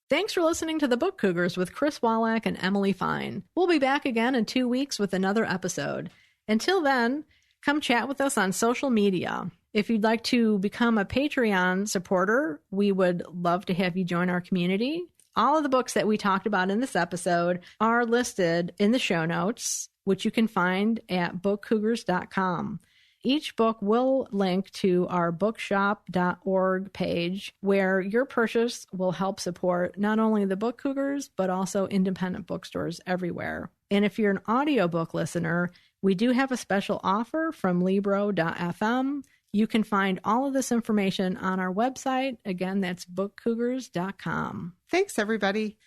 Thanks for listening to the Book Cougars with Chris Wallach and Emily Fine. We'll be back again in 2 weeks with another episode. Until then, come chat with us on social media. If you'd like to become a Patreon supporter, we would love to have you join our community. All of the books that we talked about in this episode are listed in the show notes, which you can find at bookcougars.com. Each book will link to our bookshop.org page, where your purchase will help support not only the Book Cougars, but also independent bookstores everywhere. And if you're an audiobook listener, we do have a special offer from Libro.fm. You can find all of this information on our website. Again, that's bookcougars.com. Thanks, everybody.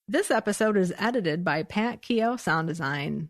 This episode is edited by Pat Keogh Sound Design.